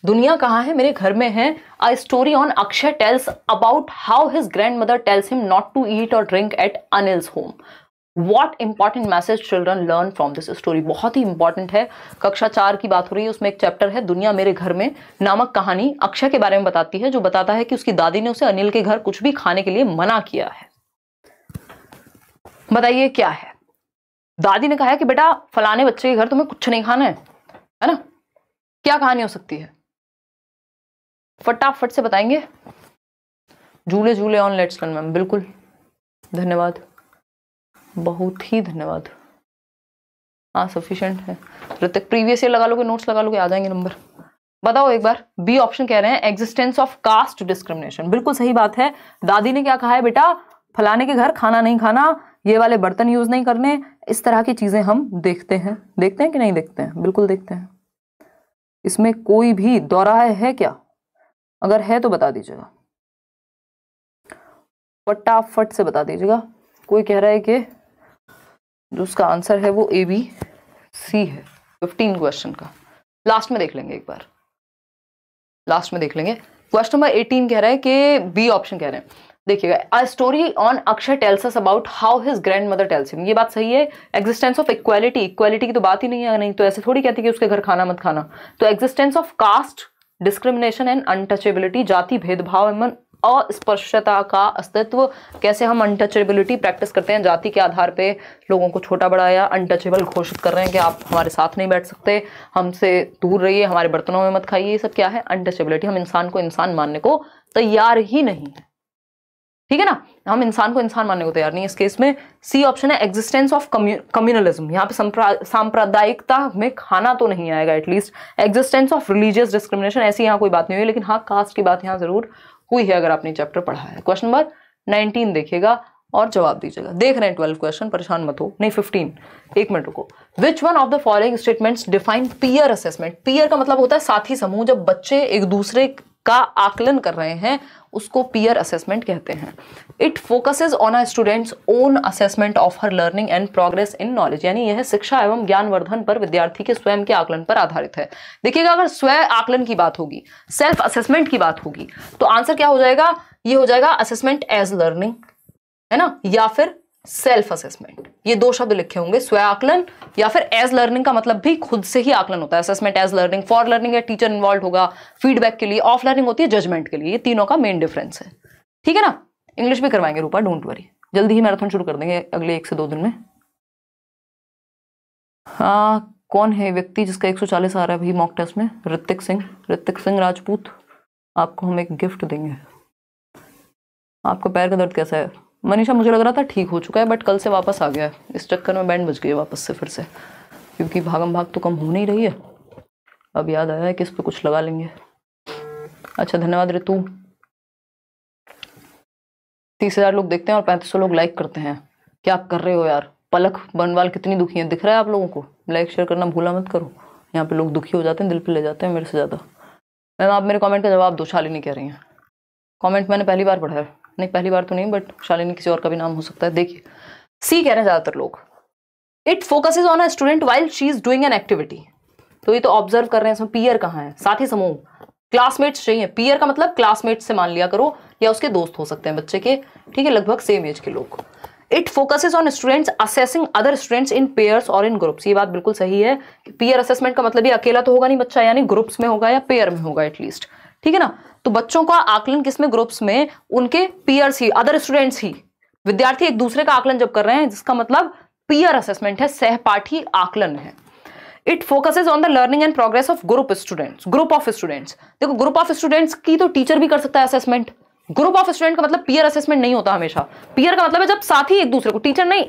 दुनिया कहाँ है, मेरे घर में है। A story on Akshay tells about how his grandmother tells him not to eat or drink at Anil's home. What important message children learn from this story, बहुत ही important है। कक्षा 4 की बात हो रही है, उसमें एक चैप्टर है दुनिया मेरे घर में नामक कहानी अक्षय के बारे में बताती है, जो बताता है कि उसकी दादी ने उसे अनिल के घर कुछ भी खाने के लिए मना किया है। बताइए क्या है? दादी ने कहा है कि बेटा फलाने बच्चे के घर तुम्हें कुछ नहीं खाना है ना? क्या कहानी हो सकती है? फटाफट से बताएंगे। झूले झूले ऑन लेट्स लर्न मैम, बिल्कुल धन्यवाद, बहुत ही धन्यवाद। हाँ सफिशिएंट है। ऋतिक प्रीवियस ईयर लगा लोगे, नोट्स लगा लोगे, आ जाएंगे नंबर। बताओ एक बार। बी ऑप्शन कह रहे हैं एग्जिस्टेंस ऑफ कास्ट डिस्क्रिमिनेशन, बिल्कुल सही बात है। दादी ने क्या कहा है, बेटा फलाने के घर खाना नहीं खाना, ये वाले बर्तन यूज नहीं करने, इस तरह की चीजें हम देखते हैं कि नहीं देखते हैं? बिल्कुल देखते हैं। इसमें कोई भी दोहराए है क्या? अगर है तो बता दीजिएगा, फटाफट से बता दीजिएगा। कोई कह रहा है कि जो उसका आंसर है वो ए बी सी है 15 क्वेश्चन का। लास्ट में देख लेंगे एक बार, लास्ट में देख लेंगे। क्वेश्चन नंबर 18 कह रहा है कि बी ऑप्शन कह रहे हैं, देखिएगा अ story on Akshay tells us about how his grandmother tells him, ये बात सही है। एग्जिस्टेंस ऑफ इक्वालिटी, इक्वालिटी की तो बात ही नहीं है, नहीं तो ऐसे थोड़ी कहती कि उसके घर खाना मत खाना। तो existence of caste discrimination and untouchability, जाति भेदभाव एवं अस्पृश्यता का अस्तित्व, कैसे हम अनटचेबिलिटी प्रैक्टिस करते हैं, जाति के आधार पे लोगों को छोटा बड़ा या अनटचेबल घोषित कर रहे हैं कि आप हमारे साथ नहीं बैठ सकते, हमसे दूर रहिए, हमारे बर्तनों में मत खाइए। ये सब क्या है? अनटचेबिलिटी। हम इंसान को इंसान मानने को तैयार ही नहीं है। ठीक है ना, हम इंसान को इंसान मानने को तैयार नहीं। इस केस में सी ऑप्शन है एग्जिस्टेंस ऑफ कम्युनलिज्म। यहाँ पे सांप्रदायिकता में खाना तो नहीं आएगा, at least existence of religious discrimination ऐसी यहाँ कोई बात नहीं हुई, लेकिन हाँ कास्ट की बात यहाँ जरूर हुई है अगर आपने चैप्टर पढ़ा है। क्वेश्चन नंबर 19 देखिएगा और जवाब दीजिएगा। देख रहे हैं 12 क्वेश्चन, परेशान मत हो। नहीं 15, एक मिनट रुको। Which one of the following statements define peer assessment. Peer का मतलब होता है साथी समूह। जब बच्चे एक दूसरे का आकलन कर रहे हैं उसको पीयर असेसमेंट कहते हैं। It focuses on a students own assessment of her learning and progress in knowledge, यानी यह शिक्षा एवं ज्ञानवर्धन पर विद्यार्थी के स्वयं के आकलन पर आधारित है। देखिएगा अगर स्व आकलन की बात होगी, सेल्फ असेसमेंट की बात होगी, तो आंसर क्या हो जाएगा, ये हो जाएगा असेसमेंट एज लर्निंग, है ना, या फिर सेल्फ असेसमेंट। ये दो शब्द लिखे होंगे, स्व आकलन या फिर एज लर्निंग का मतलब भी खुद से ही आकलन होता है। Assessment as learning, for learning है टीचर इन्वॉल्व होगा फीडबैक के लिए, ऑफ लर्निंग होती है जजमेंट के लिए। ये तीनों का मेन डिफरेंस है, ठीक है ना। इंग्लिश भी करवाएंगे रूपा, डोंट वरी, जल्दी ही मैराथन शुरू कर देंगे अगले 1 से 2 दिन में। हाँ, कौन है व्यक्ति जिसका 140 आ रहा है भाई मॉक टेस्ट में? ऋतिक सिंह, ऋतिक सिंह राजपूत, आपको हम एक गिफ्ट देंगे। आपका पैर का दर्द कैसा है? मनीषा मुझे लग रहा था ठीक हो चुका है, बट कल से वापस आ गया है, इस चक्कर में बैंड बज गई वापस से फिर से, क्योंकि भागम भाग तो कम हो नहीं रही है। अब याद आया है कि इस पर कुछ लगा लेंगे। अच्छा धन्यवाद ऋतु। 30,000 लोग देखते हैं और 3500 लोग लाइक करते हैं। क्या कर रहे हो यार? पलक बनवाल कितनी दुखी है, दिख रहा है आप लोगों को? लाइक शेयर करना भूला मत करो, यहाँ पे लोग दुखी हो जाते हैं, दिल पे ले जाते हैं मेरे से ज़्यादा। मैम आप मेरे कमेंट का जवाब दो, शालिनी कह रही हैं। कमेंट मैंने पहली बार पढ़ा है, नहीं पहली बार तो नहीं, बट शालिनी किसी और का भी नाम हो सकता है। देखिए सी कह रहे हैं ज्यादातर लोग। It focuses on a student while she is doing an activity. तो ये तो ऑब्जर्व कर रहे हैं, इसमें पीयर कहाँ है? साथी समूह, क्लासमेट्स चाहिए। पीयर का मतलब क्लासमेट्स से मान लिया करो, या उसके दोस्त हो सकते हैं बच्चे के, ठीक है, लगभग सेम एज के लोग। It focuses on students assessing other students in pairs और इन ग्रुप्स। ये बात बिल्कुल सही है। पीयर असेसमेंट का मतलब ये अकेला तो होगा नहीं बच्चा, यानी ग्रुप्स में होगा या पेयर में होगा एटलीस्ट, ठीक है ना। तो बच्चों का आकलन किसमें? ग्रुप्स में, उनके पीयर्स ही, अदर स्टूडेंट्स ही, विद्यार्थी एक दूसरे का आकलन जब कर रहे हैं, जिसका मतलब पीयर असेसमेंट है, सहपाठी आकलन है। It focuses on the learning and progress of group students, group of students. देखो ग्रुप ऑफ स्टूडेंट्स की तो टीचर भी कर सकता है असेसमेंट। ग्रुप ऑफ स्टूडेंट का मतलब पीयर असेसमेंट नहीं होता हमेशा। पीयर का मतलब है जब साथी एक दूसरे को, टीचर नहीं,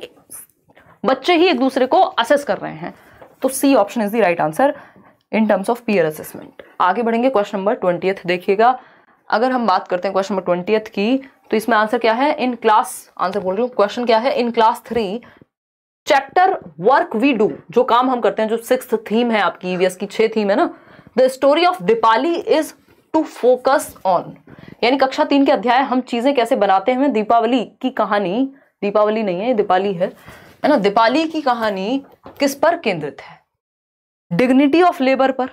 बच्चे ही एक दूसरे को असेस कर रहे हैं। तो C option is the right answer in terms of peer assessment. आगे बढ़ेंगे, क्वेश्चन नंबर 20 देखिएगा। अगर हम बात करते हैं क्वेश्चन नंबर 20 की, तो इसमें आंसर क्या है? इन क्लास, आंसर बोल रही हूँ, क्वेश्चन क्या है? In class 3 chapter work we do, जो काम हम करते हैं, जो 6th थीम है आपकी ईवीएस की 6 थीम है ना, the story of Deepali is to focus on, यानी कक्षा 3 के अध्याय हम चीजें कैसे बनाते हैं, दीपावली की कहानी, दीपावली नहीं है दीपाली है ना, दीपाली की कहानी किस पर केंद्रित है? डिग्निटी ऑफ लेबर पर।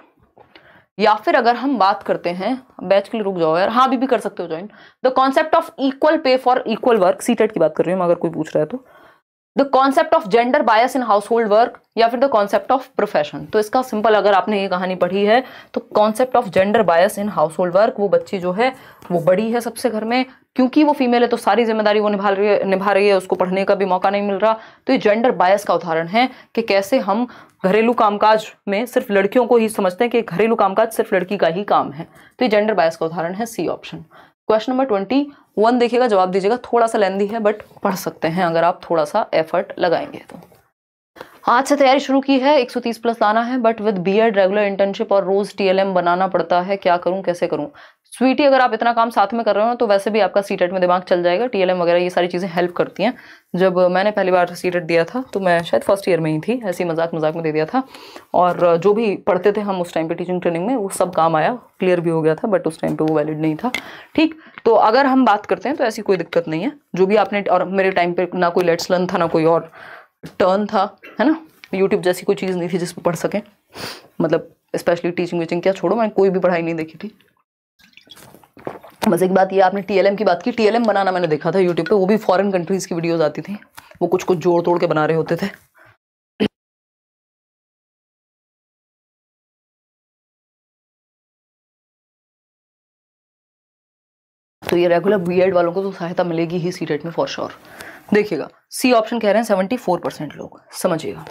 या फिर अगर हम बात करते हैं, बैच के लिए रुक जाओ यार, हाँ अभी भी कर सकते हो join, the concept of equal pay for equal work, CTET की बात कर रही हूँ अगर कोई पूछ रहा है तो, the concept of gender bias in house hold work, या फिर द कॉन्सेप्ट ऑफ प्रोफेशन। तो इसका सिंपल, अगर आपने ये कहानी पढ़ी है तो concept of gender bias in house hold work, वो बच्ची जो है वो बड़ी है सबसे घर में, क्योंकि वो फीमेल है तो सारी जिम्मेदारी वो निभा रही है, उसको पढ़ने का भी मौका नहीं मिल रहा। तो ये जेंडर बायस का उदाहरण है कि कैसे हम घरेलू कामकाज में सिर्फ लड़कियों को ही समझते हैं कि घरेलू कामकाज सिर्फ लड़की का ही काम है। तो ये जेंडर बायस का उदाहरण है, सी ऑप्शन। क्वेश्चन नंबर 21 देखिएगा, जवाब दीजिएगा। थोड़ा सा लेंदी है बट पढ़ सकते हैं अगर आप थोड़ा सा एफर्ट लगाएंगे तो। आज से तैयारी शुरू की है, 130 प्लस लाना है, but with BEd, regular internship और रोज टीएलएम बनाना पड़ता है, क्या करूं, कैसे करूं? स्वीटी, अगर आप इतना काम साथ में कर रहे हो तो वैसे भी आपका सीटेट में दिमाग चल जाएगा। टीएलएम वगैरह ये सारी चीजें हेल्प करती हैं। जब मैंने पहली बार सीटेट दिया था तो मैं शायद फर्स्ट ईयर में ही थी, ऐसी मजाक में दे दिया था, और जो भी पढ़ते थे हम उस टाइम पे टीचिंग ट्रेनिंग में, वो सब काम आया, क्लियर भी हो गया था, बट उस टाइम पे वो वैलिड नहीं था। ठीक, तो अगर हम बात करते हैं तो ऐसी कोई दिक्कत नहीं है, जो भी आपने, और मेरे टाइम पे ना कोई लेट्स लर्न था ना कोई और टर्न था, है ना, यूट्यूब जैसी कोई चीज़ नहीं थी जिस पर पढ़ सकें, मतलब स्पेशली टीचिंग वीचिंग क्या छोड़ो, मैंने कोई भी पढ़ाई नहीं देखी थी। बस एक बात ये, आपने टीएलएम की बात की, टीएलएम बनाना मैंने देखा था यूट्यूब पे, वो भी फॉरेन कंट्रीज की वीडियोस आती थी, वो कुछ कुछ जोड़ तोड़ के बना रहे होते थे। तो ये रेगुलर बीएड वालों को तो सहायता मिलेगी ही सीटेट में फॉर श्योर। देखिएगा सी ऑप्शन कह रहे हैं 74% लोग, समझिएगा।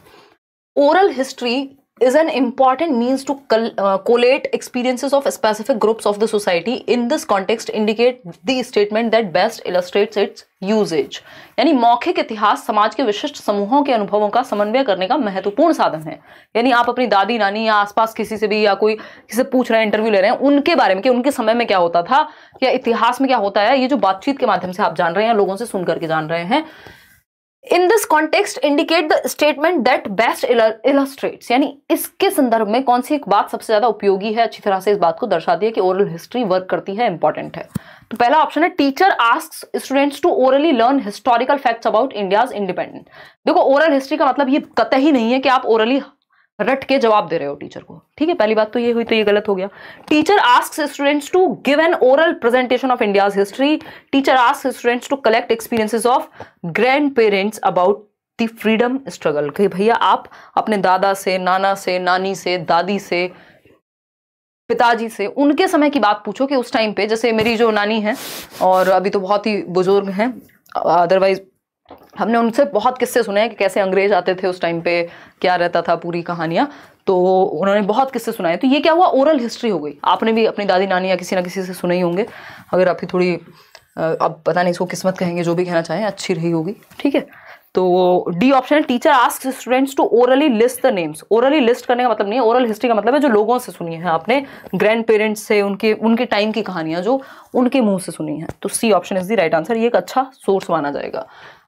Oral history is an important means to collate experiences of specific groups of the society. In this context indicate the statement that best illustrates its usage. यानी मौखिक इतिहास समाज के विशिष्ट समूहों के अनुभवों का समन्वय करने का महत्वपूर्ण साधन है। यानी आप अपनी दादी नानी या आसपास किसी से भी या कोई किसी से पूछ रहे हैं, इंटरव्यू ले रहे हैं, उनके बारे में कि उनके समय में क्या होता था या इतिहास में क्या होता है, ये जो बातचीत के माध्यम से आप जान रहे हैं, लोगों से सुन करके जान रहे हैं। In this context indicate the statement that best illustrates, यानी इसके संदर्भ में कौन सी एक बात सबसे ज्यादा उपयोगी है, अच्छी तरह से इस बात को दर्शाती है कि ओरल हिस्ट्री वर्क करती है, इंपॉर्टेंट है। तो पहला ऑप्शन है teacher asks students to orally learn historical facts about India's independence. देखो ओरल हिस्ट्री का मतलब ये कतई नहीं है कि आप ओरली रट के जवाब दे रहे हो टीचर को, ठीक है, पहली बात तो ये हुई, तो ये गलत हो गया। Teacher asks students to give an oral presentation of India's history. Teacher asks students to collect experiences of grandparents about the freedom struggle. कि भैया आप अपने दादा से, नाना से, नानी से, दादी से, पिताजी से, उनके समय की बात पूछो कि उस टाइम पे, जैसे मेरी जो नानी है और अभी तो बहुत ही बुजुर्ग हैं, अदरवाइज हमने उनसे बहुत किस्से सुने हैं कि कैसे अंग्रेज आते थे उस टाइम पे, क्या रहता था, पूरी कहानियां, तो उन्होंने बहुत किस्से सुनाए। तो ये क्या हुआ, ओरल हिस्ट्री हो गई। आपने भी अपनी दादी नानी या किसी ना किसी से सुना ही होंगे। अगर आपकी थोड़ी अब पता नहीं इसको किस्मत कहेंगे, जो भी कहना चाहें, अच्छी रही होगी, ठीक है। तो डी ऑप्शन है teacher asks students to orally list the names. Orally list करने का मतलब नहीं है, ओरल हिस्ट्री का मतलब है जो लोगों से सुनी है आपने, ग्रैंड पेरेंट्स से, उनके टाइम की कहानियां जो उनके मुंह से सुनी है। तो C option is the right answer. ये एक अच्छा सोर्स माना जाएगा।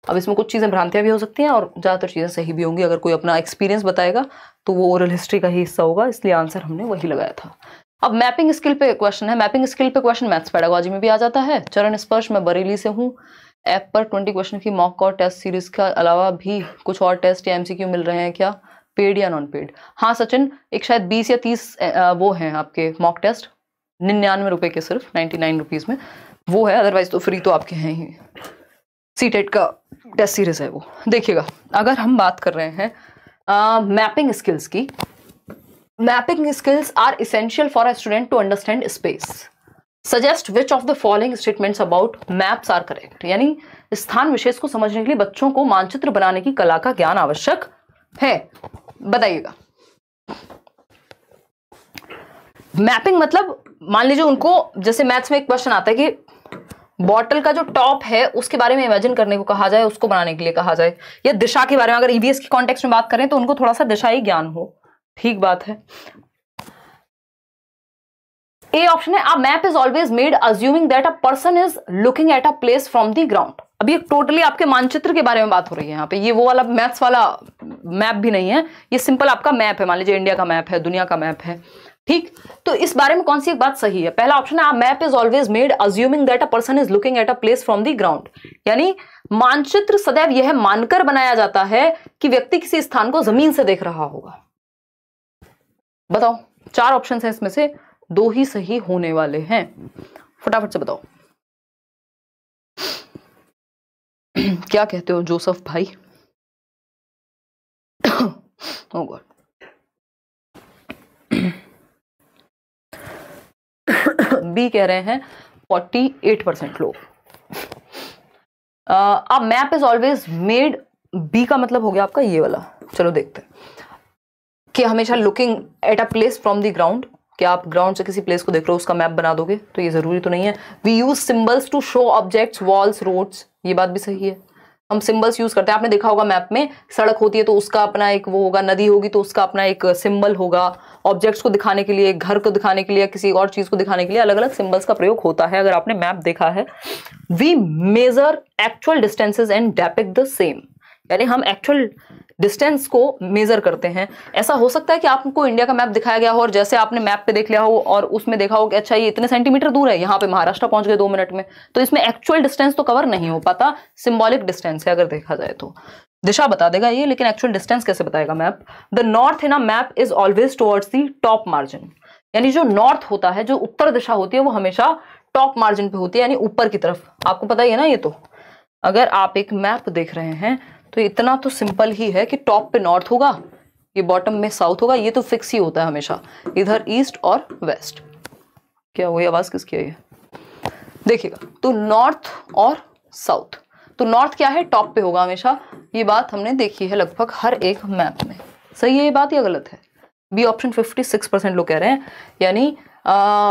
अब इसमें कुछ चीजें भ्रांतियां भी हो सकती हैं और ज्यादातर चीजें सही भी होंगी। अगर कोई अपना एक्सपीरियंस बताएगा तो वो ओरल हिस्ट्री का ही हिस्सा होगा, इसलिए आंसर हमने वही लगाया था। अब मैपिंग स्किल पे क्वेश्चन है। मैपिंग स्किल पे क्वेश्चन मैथ्स पेडागोजी में भी आ जाता है। चरण स्पर्श, मैं बरेली से हूँ। ऐप पर 20 क्वेश्चन की मॉक और टेस्ट सीरीज के अलावा भी कुछ और टेस्ट या एमसीक्यू मिल रहे हैं क्या, पेड या नॉन पेड? हाँ सचिन, एक शायद 20 या 30 वो हैं आपके मॉक टेस्ट, 99 रुपए के, सिर्फ 99 रुपीज में वो है, अदरवाइज तो फ्री तो आपके हैं ही। सीटेट का टेस्ट सीरीज है वो, देखिएगा। अगर हम बात कर रहे हैं मैपिंग स्किल्स की, mapping skills are essential for a student to understand space. Suggest which of the following statements about maps are correct. यानी स्थान विशेष को समझने के लिए बच्चों को मानचित्र बनाने की कला का ज्ञान आवश्यक है, बताइएगा। मैपिंग मतलब मान लीजिए उनको, जैसे मैथ्स में एक क्वेश्चन आता है कि बॉटल का जो टॉप है उसके बारे में इमेजिन करने को कहा जाए, उसको बनाने के लिए कहा जाए, या दिशा के बारे में, अगर ईवीएस की कॉन्टेक्स्ट में बात करें तो उनको थोड़ा सा दिशाई ज्ञान हो, ठीक बात है। ए ऑप्शन है, a map is always made assuming that a person is looking at a place from the ground. अब ये टोटली आपके मानचित्र के बारे में बात हो रही है यहाँ पे, ये वो वाला मैथ्स वाला मैप भी नहीं है, ये सिंपल आपका मैप है। मान लीजिए इंडिया का मैप है, दुनिया का मैप है, ठीक। तो इस बारे में कौन सी एक बात सही है? पहला ऑप्शन है, map is always made assuming that a person is looking at a place from the ground. यानी मानचित्र सदैव यह मानकर बनाया जाता है कि व्यक्ति किसी स्थान को जमीन से देख रहा होगा। बताओ, 4 ऑप्शन है, इसमें से 2 ही सही होने वाले हैं, फटाफट से बताओ। क्या कहते हो जोसेफ भाई? ओह गॉड, बी कह रहे हैं 48% लोग। अब map is always made, B का मतलब हो गया आपका ये वाला। चलो देखते हैं कि हमेशा looking at a place from the ground, कि आप ग्राउंड से किसी प्लेस को देख रहे हो उसका मैप बना दोगे, तो ये जरूरी तो नहीं है। We use symbols to show objects, walls, roads, ये बात भी सही है, हम सिंबल्स यूज करते हैं। आपने देखा होगा मैप में सड़क होती है तो उसका अपना एक वो होगा, नदी होगी तो उसका अपना एक सिंबल होगा, ऑब्जेक्ट्स को दिखाने के लिए, घर को दिखाने के लिए, किसी और चीज को दिखाने के लिए अलग अलग सिंबल्स का प्रयोग होता है, अगर आपने मैप देखा है। We measure actual distances and depict the same, यानी हम एक्चुअल डिस्टेंस को मेजर करते हैं। ऐसा हो सकता है कि आपको इंडिया का मैप दिखाया गया हो और जैसे आपने मैप पे देख लिया हो और उसमें देखा हो कि अच्छा ये इतने सेंटीमीटर दूर है, यहाँ पे महाराष्ट्र पहुंच गए 2 मिनट में, तो इसमें एक्चुअल डिस्टेंस तो कवर नहीं हो पाता, सिंबॉलिक डिस्टेंस है अगर देखा जाए तो। दिशा बता देगा ये, लेकिन एक्चुअल डिस्टेंस कैसे बताएगा map? The north in a map is always towards the top margin, यानी जो नॉर्थ होता है, जो उत्तर दिशा होती है, वो हमेशा टॉप मार्जिन पे होती है, यानी ऊपर की तरफ। आपको पता ही है ना ये तो, अगर आप एक मैप देख रहे हैं तो इतना तो सिंपल ही है कि टॉप पे नॉर्थ होगा, ये बॉटम में साउथ होगा, ये तो फिक्स ही होता है हमेशा, इधर ईस्ट और वेस्ट। क्या वही आवाज किसकी है ये? देखिएगा, तो नॉर्थ और साउथ, तो नॉर्थ क्या है, टॉप पे होगा हमेशा। ये बात हमने देखी है लगभग हर एक मैप में। सही है ये बात या गलत है? बी ऑप्शन 56% लोग कह रहे हैं। यानी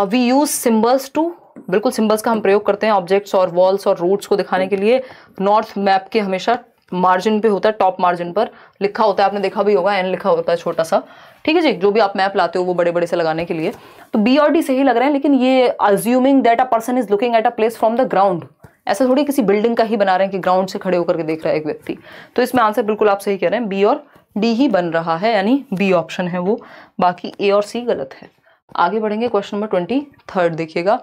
वी यूज सिंबल्स टू, बिल्कुल सिंबल्स का हम प्रयोग करते हैं ऑब्जेक्ट्स और वॉल्स और रूट्स को दिखाने के लिए। नॉर्थ मैप के हमेशा मार्जिन पे होता है, टॉप मार्जिन पर लिखा होता है, आपने देखा भी होगा, एन लिखा होता है छोटा सा, ठीक है जी, जो भी आप मैप लाते हो वो बड़े बड़े से लगाने के लिए। तो बी और डी सही लग रहे हैं, लेकिन ये assuming that a person is looking at a place from the ground, ऐसा थोड़ी किसी बिल्डिंग का ही बना रहे हैं कि ग्राउंड से खड़े होकर के देख रहा है एक व्यक्ति। तो इसमें आंसर बिल्कुल आप सही कह रहे हैं, बी और डी ही बन रहा है, यानी बी ऑप्शन है वो, बाकी ए और सी गलत है। आगे बढ़ेंगे, क्वेश्चन नंबर 23 देखिएगा।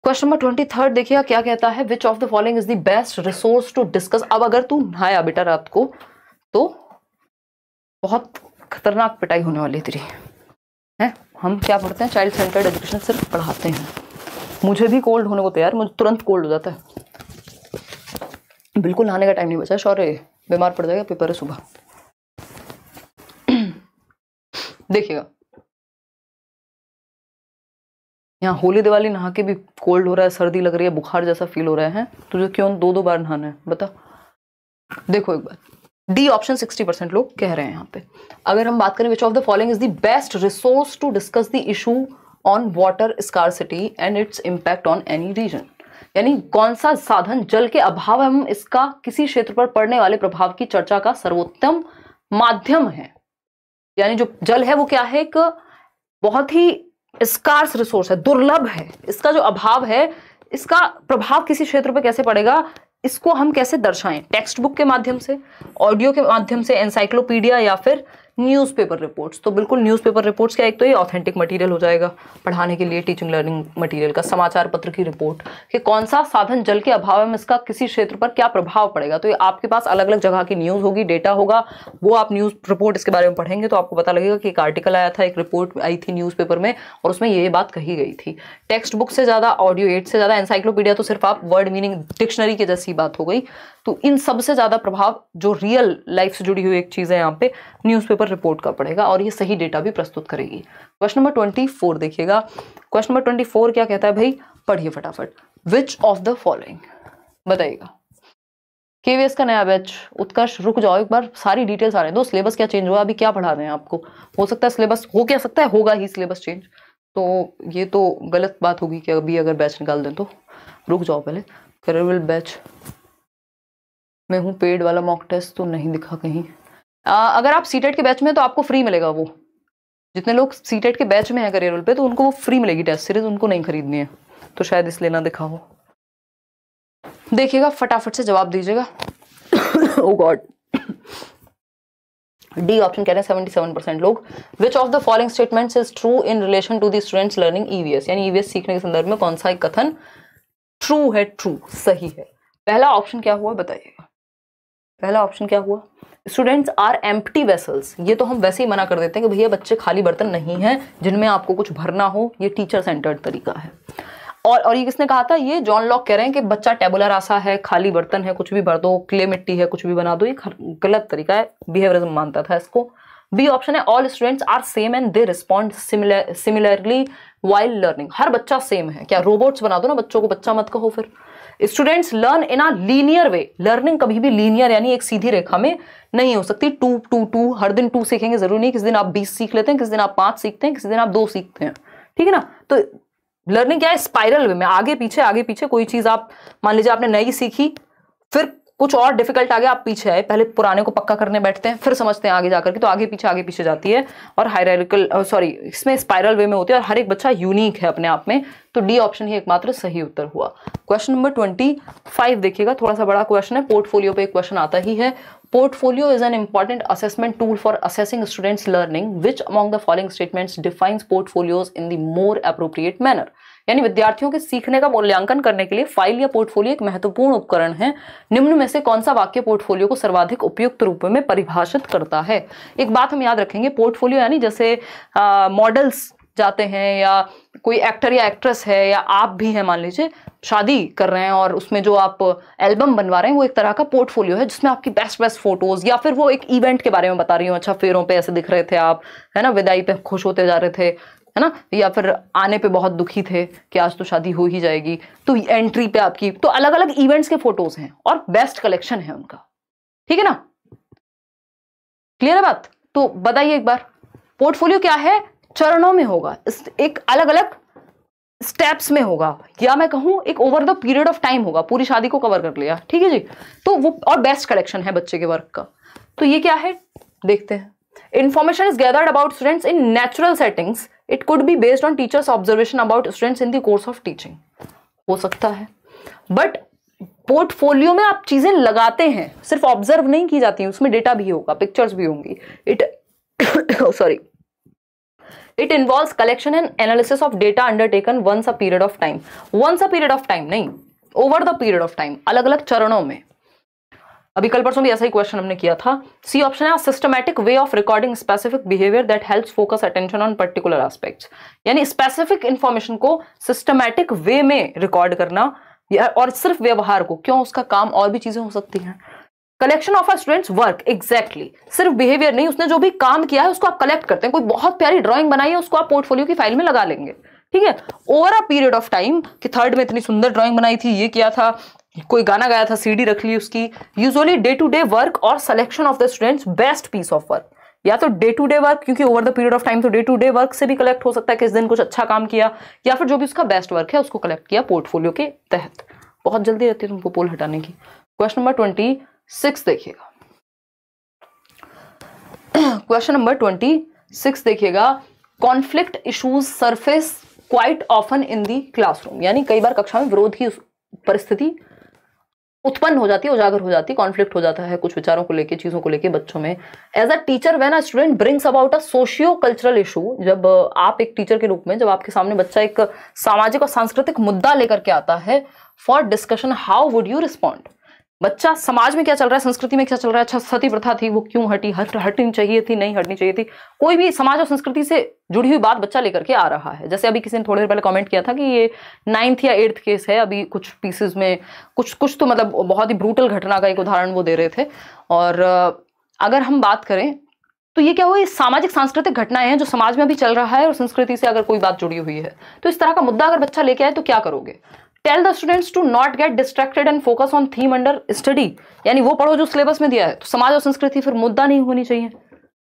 क्वेश्चन नंबर 23 देखिएगा क्या कहता है, which of the following is the best resource to discuss. अब अगर तू नहाया बेटा रात को तो बहुत खतरनाक पिटाई होने वाली तेरी है। हम क्या पढ़ते हैं, चाइल्ड सेंटर्ड एजुकेशन सिर्फ पढ़ाते हैं। मुझे भी कोल्ड होने को तैयार, मुझे तुरंत कोल्ड हो जाता है, बिल्कुल नहाने का टाइम नहीं बचा, शौर्य बीमार पड़ जाएगा, पेपर है सुबह। देखिएगा यहाँ होली दिवाली नहा के भी कोल्ड हो रहा है, सर्दी लग रही है, बुखार जैसा फील हो रहा है, तुझे क्यों 2-2 बार नहाना है बता। देखो एक बार, डी ऑप्शन 60% लोग कह रहे हैं यहाँ पे। अगर हम बात करें which of the following is the best resource to discuss the issue on water scarcity and its impact on any region, यानी कौन सा साधन जल के अभाव एवं इसका किसी क्षेत्र पर पड़ने वाले प्रभाव की चर्चा का सर्वोत्तम माध्यम है। यानी जो जल है वो क्या है, एक बहुत ही स्कार्स रिसोर्स है, दुर्लभ है, इसका जो अभाव है, इसका प्रभाव किसी क्षेत्र पर कैसे पड़ेगा, इसको हम कैसे दर्शाएं, टेक्स्ट बुक के माध्यम से, ऑडियो के माध्यम से, एनसाइक्लोपीडिया या फिर न्यूज़पेपर रिपोर्ट्स। तो बिल्कुल न्यूज़पेपर रिपोर्ट्स क्या, एक तो ये ऑथेंटिक मटेरियल हो जाएगा पढ़ाने के लिए, टीचिंग लर्निंग मटेरियल का, समाचार पत्र की रिपोर्ट कि कौन सा साधन जल के अभाव में इसका किसी क्षेत्र पर क्या प्रभाव पड़ेगा। तो ये आपके पास अलग अलग जगह की न्यूज़ होगी, डेटा होगा, वो आप न्यूज़ रिपोर्ट इसके बारे में पढ़ेंगे तो आपको पता लगेगा कि एक आर्टिकल आया था, एक रिपोर्ट आई थी न्यूज़पेपर में और उसमें ये बात कही गई थी। टेक्स्ट बुक से ज़्यादा, ऑडियो एड से ज़्यादा, एनसाइक्लोपीडिया तो सिर्फ आप वर्ड मीनिंग डिक्शनरी के जैसी बात हो गई। तो इन सबसे ज़्यादा प्रभाव जो रियल लाइफ से जुड़ी हुई एक चीज़ है यहाँ पे, न्यूज़पेपर रिपोर्ट का पड़ेगा और ये सही डेटा भी प्रस्तुत करेगी। क्वेश्चन नंबर 24 देखिएगा। क्वेश्चन नंबर 24 क्या कहता है भाई, पढ़िए फटाफट। विच ऑफ द फॉलोइंग, बताइएगा। केवीएस का नया बैच, उत्कर्ष रुक जाओ एक बार, सारी डिटेल्स आ रहे हैं। दो सिलेबस क्या चेंज हुआ, अभी क्या पढ़ा रहे हैं आपको, हो सकता है सिलेबस हो, क्या सकता है होगा ही सिलेबस चेंज, तो ये तो गलत बात होगी कि अभी अगर बैच निकाल दें तो। रुक जाओ पहले, करियर बैच में हूँ, पेड वाला मॉक टेस्ट तो नहीं दिखा कहीं। अगर आप सीटेट के बैच में तो आपको फ्री मिलेगा, वो जितने लोग सीटेट के बैच में है करियर पे तो उनको वो फ्री मिलेगी टेस्ट सीरीज, उनको नहीं खरीदनी है, तो शायद इसलिए ना दिखा हो। देखिएगा फटाफट से जवाब दीजिएगा। ओ गॉड, डी ऑप्शन कह रहे हैं 77% लोग। Which of the following statements is true in relation to the students learning EVS, यानी ईवीएस सीखने के संदर्भ में कौन सा एक कथन ट्रू है, ट्रू सही है। पहला ऑप्शन क्या हुआ बताइएगा, पहला ऑप्शन क्या हुआ, स्टूडेंट्स आर एम्प्टी वेसल्स। ये तो हम वैसे ही मना कर देते हैं कि भैया बच्चे खाली बर्तन नहीं हैं जिनमें आपको कुछ भरना हो, ये टीचर सेंटर्ड तरीका है। और ये किसने कहा था, ये जॉन लॉक कह रहे हैं कि बच्चा टेबुलर रासा है, खाली बर्तन है, कुछ भी भर दो, क्ले मिट्टी है, कुछ भी बना दो, ये गलत तरीका है, बिहेवियरिज्म मानता था इसको। बी ऑप्शन है all students are same and they respond similarly while learning. हर बच्चा सेम है, क्या रोबोट्स बना दो ना बच्चों को, बच्चा मत कहो फिर। Students learn in a linear way, learning कभी भी लीनियर यानी एक सीधी रेखा में नहीं हो सकती। 2 2 2 हर दिन 2 सीखेंगे जरूरी नहीं, किसी दिन आप 20 सीख लेते हैं, किसी दिन आप 5 सीखते हैं, किसी दिन आप 2 सीखते हैं, ठीक है ना। तो लर्निंग क्या है, स्पाइरल वे में, आगे पीछे कोई चीज आप मान लीजिए आपने नई सीखी, फिर कुछ और डिफिकल्ट आ गया, आप पीछे आए, पहले पुराने को पक्का करने बैठते हैं, फिर समझते हैं आगे जाकर के, तो आगे पीछे जाती है और हायरार्किकल इसमें स्पाइरल वे में होती है और हर एक बच्चा यूनिक है अपने आप में। तो डी ऑप्शन ही एकमात्र सही उत्तर हुआ। क्वेश्चन नंबर 25 देखिएगा, थोड़ा सा बड़ा क्वेश्चन है, पोर्टफोलियो पे एक क्वेश्चन आता ही है। Portfolio is an important assessment tool for assessing students learning, which among the following statements defines portfolios in the more appropriate manner. यानी विद्यार्थियों के सीखने का मूल्यांकन करने के लिए फाइल या पोर्टफोलियो एक महत्वपूर्ण उपकरण है, निम्न में से कौन सा वाक्य पोर्टफोलियो को सर्वाधिक उपयुक्त रूप में परिभाषित करता है। एक बात हम याद रखेंगे, पोर्टफोलियो यानी जैसे मॉडल्स जाते हैं या कोई एक्टर या एक्ट्रेस है या आप भी हैं, मान लीजिए शादी कर रहे हैं और उसमें जो आप एल्बम बनवा रहे हैं वो एक तरह का पोर्टफोलियो है जिसमें आपकी बेस्ट फोटोज, या फिर वो एक इवेंट के बारे में बता रही हूँ, अच्छा फेरों पे ऐसे दिख रहे थे आप, है ना, विदाई पे खुश होते जा रहे थे, है ना, या फिर आने पे बहुत दुखी थे कि आज तो शादी हो ही जाएगी, तो एंट्री पे आपकी, तो अलग अलग इवेंट्स के फोटोज हैं और बेस्ट कलेक्शन है उनका, ठीक है ना, क्लियर है बात। तो बताइए एक बार पोर्टफोलियो क्या है, चरणों में होगा, एक अलग अलग स्टेप्स में होगा, या मैं कहूं एक over the period of time होगा, पूरी शादी को कवर कर लिया, ठीक है जी। तो वो और बेस्ट कलेक्शन है बच्चे के वर्क का। तो ये क्या है देखते हैं। Information is gathered about students in natural settings, it could be based on teachers observation about students in the course of teaching, हो सकता है। बट पोर्टफोलियो में आप चीजें लगाते हैं, सिर्फ ऑब्जर्व नहीं की जाती, उसमें डेटा भी होगा, पिक्चर्स भी होंगी। Sorry, it involves collection and analysis of data undertaken once a period of time, once a period of time नहीं, over the period of time, अलग अलग चरणों में। अभी कल परसों भी ऐसा ही क्वेश्चन हमने किया था। सी ऑप्शन है systematic way of recording specific behaviour that helps focus attention on particular aspects, यानी स्पेसिफिक इंफॉर्मेशन को सिस्टमैटिक वे में रिकॉर्ड करना, और सिर्फ व्यवहार को, क्यों, उसका काम और भी चीजें हो सकती हैं। Collection of a students work, exactly, सिर्फ बिहेवियर नहीं, उसने जो भी काम किया है उसको आप कलेक्ट करते हैं। कोई बहुत प्यारी ड्राइंग बनाई है, उसको आप पोर्टफोलियो की फाइल में लगा लेंगे, ठीक है, over a period of time, कि थर्ड में इतनी सुंदर ड्राइंग बनाई थी, ये किया था, कोई गाना गाया था, सीडी रख ली उसकी। Usually day to day work or selection of the students best piece of work, या तो डे टू डे वर्क, क्योंकि over the period of time तो डे टू डे वर्क से भी कलेक्ट हो सकता है कि इस दिन कुछ अच्छा काम किया, या फिर जो भी उसका बेस्ट वर्क है उसको कलेक्ट किया पोर्टफोलियो के तहत। बहुत जल्दी रहती है तुमको पोल हटाने की। क्वेश्चन नंबर 26 देखिएगा, क्वेश्चन नंबर 26 देखिएगा। Conflict issues surface quite often in the classroom, यानी कई बार कक्षा में विरोध की परिस्थिति उत्पन्न हो जाती है, उजागर हो जाती है, कॉन्फ्लिक्ट हो जाता है कुछ विचारों को लेके, चीजों को लेके बच्चों में। As a teacher when a student brings about a socio cultural issue, जब आप एक टीचर के रूप में, जब आपके सामने बच्चा एक सामाजिक और सांस्कृतिक मुद्दा लेकर के आता है for discussion, how would you respond. बच्चा समाज में क्या चल रहा है, संस्कृति में क्या चल रहा है, अच्छा सती प्रथा थी वो क्यों हटी, हटनी चाहिए थी, नहीं हटनी चाहिए थी, कोई भी समाज और संस्कृति से जुड़ी हुई बात बच्चा लेकर के आ रहा है। जैसे अभी किसी ने थोड़ी देर पहले कमेंट किया था कि ये 9th या 8th केस है, अभी कुछ पीसेस में कुछ तो मतलब बहुत ही ब्रूटल घटना का एक उदाहरण वो दे रहे थे। और अगर हम बात करें तो ये क्या हुआ, ये सामाजिक सांस्कृतिक घटनाएं हैं जो समाज में अभी चल रहा है और संस्कृति से अगर कोई बात जुड़ी हुई है, तो इस तरह का मुद्दा अगर बच्चा लेके आए तो क्या करोगे। Tell the students to not get distracted and focus on theme under study, यानी वो पढ़ो जो सिलेबस में दिया है। तो समाज और संस्कृति फिर मुद्दा नहीं होनी चाहिए।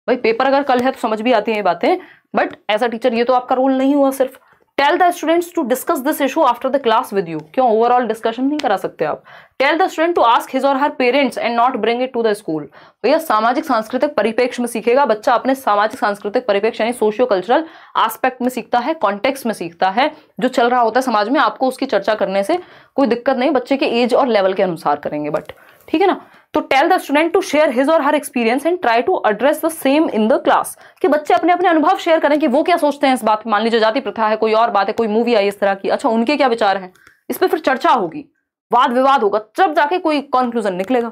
भाई पेपर अगर कल है तो समझ भी आती है ये बातें, बट एज अ टीचर ये तो आपका रोल नहीं हुआ सिर्फ। Tell the students to discuss this issue after the class with you, क्यों ओवरऑल डिस्कशन नहीं करा सकते आप। Tell the student to ask his or her parents and not bring it to the school. भैया सामाजिक सांस्कृतिक परिप्रेक्ष्य में सीखेगा बच्चा, अपने सामाजिक सांस्कृतिक परिप्रेक्ष्य यानी सोशियो कल्चरल एस्पेक्ट में सीखता है, कॉन्टेक्स्ट में सीखता है, जो चल रहा होता है समाज में। आपको उसकी चर्चा करने से कोई दिक्कत नहीं, बच्चे के एज और लेवल के अनुसार करेंगे, बट ठीक है ना। तो tell the student to share his or her experience and try to address the same in the class, कि बच्चे अपने अपने अनुभव शेयर करें कि वो क्या सोचते हैं इस बात पे। मान लीजिए जाति प्रथा है, कोई और बात है, कोई मूवी आई इस तरह की, अच्छा उनके क्या विचार हैं, इस पर फिर चर्चा होगी, वाद विवाद होगा, जब जाके कोई कंक्लूजन निकलेगा।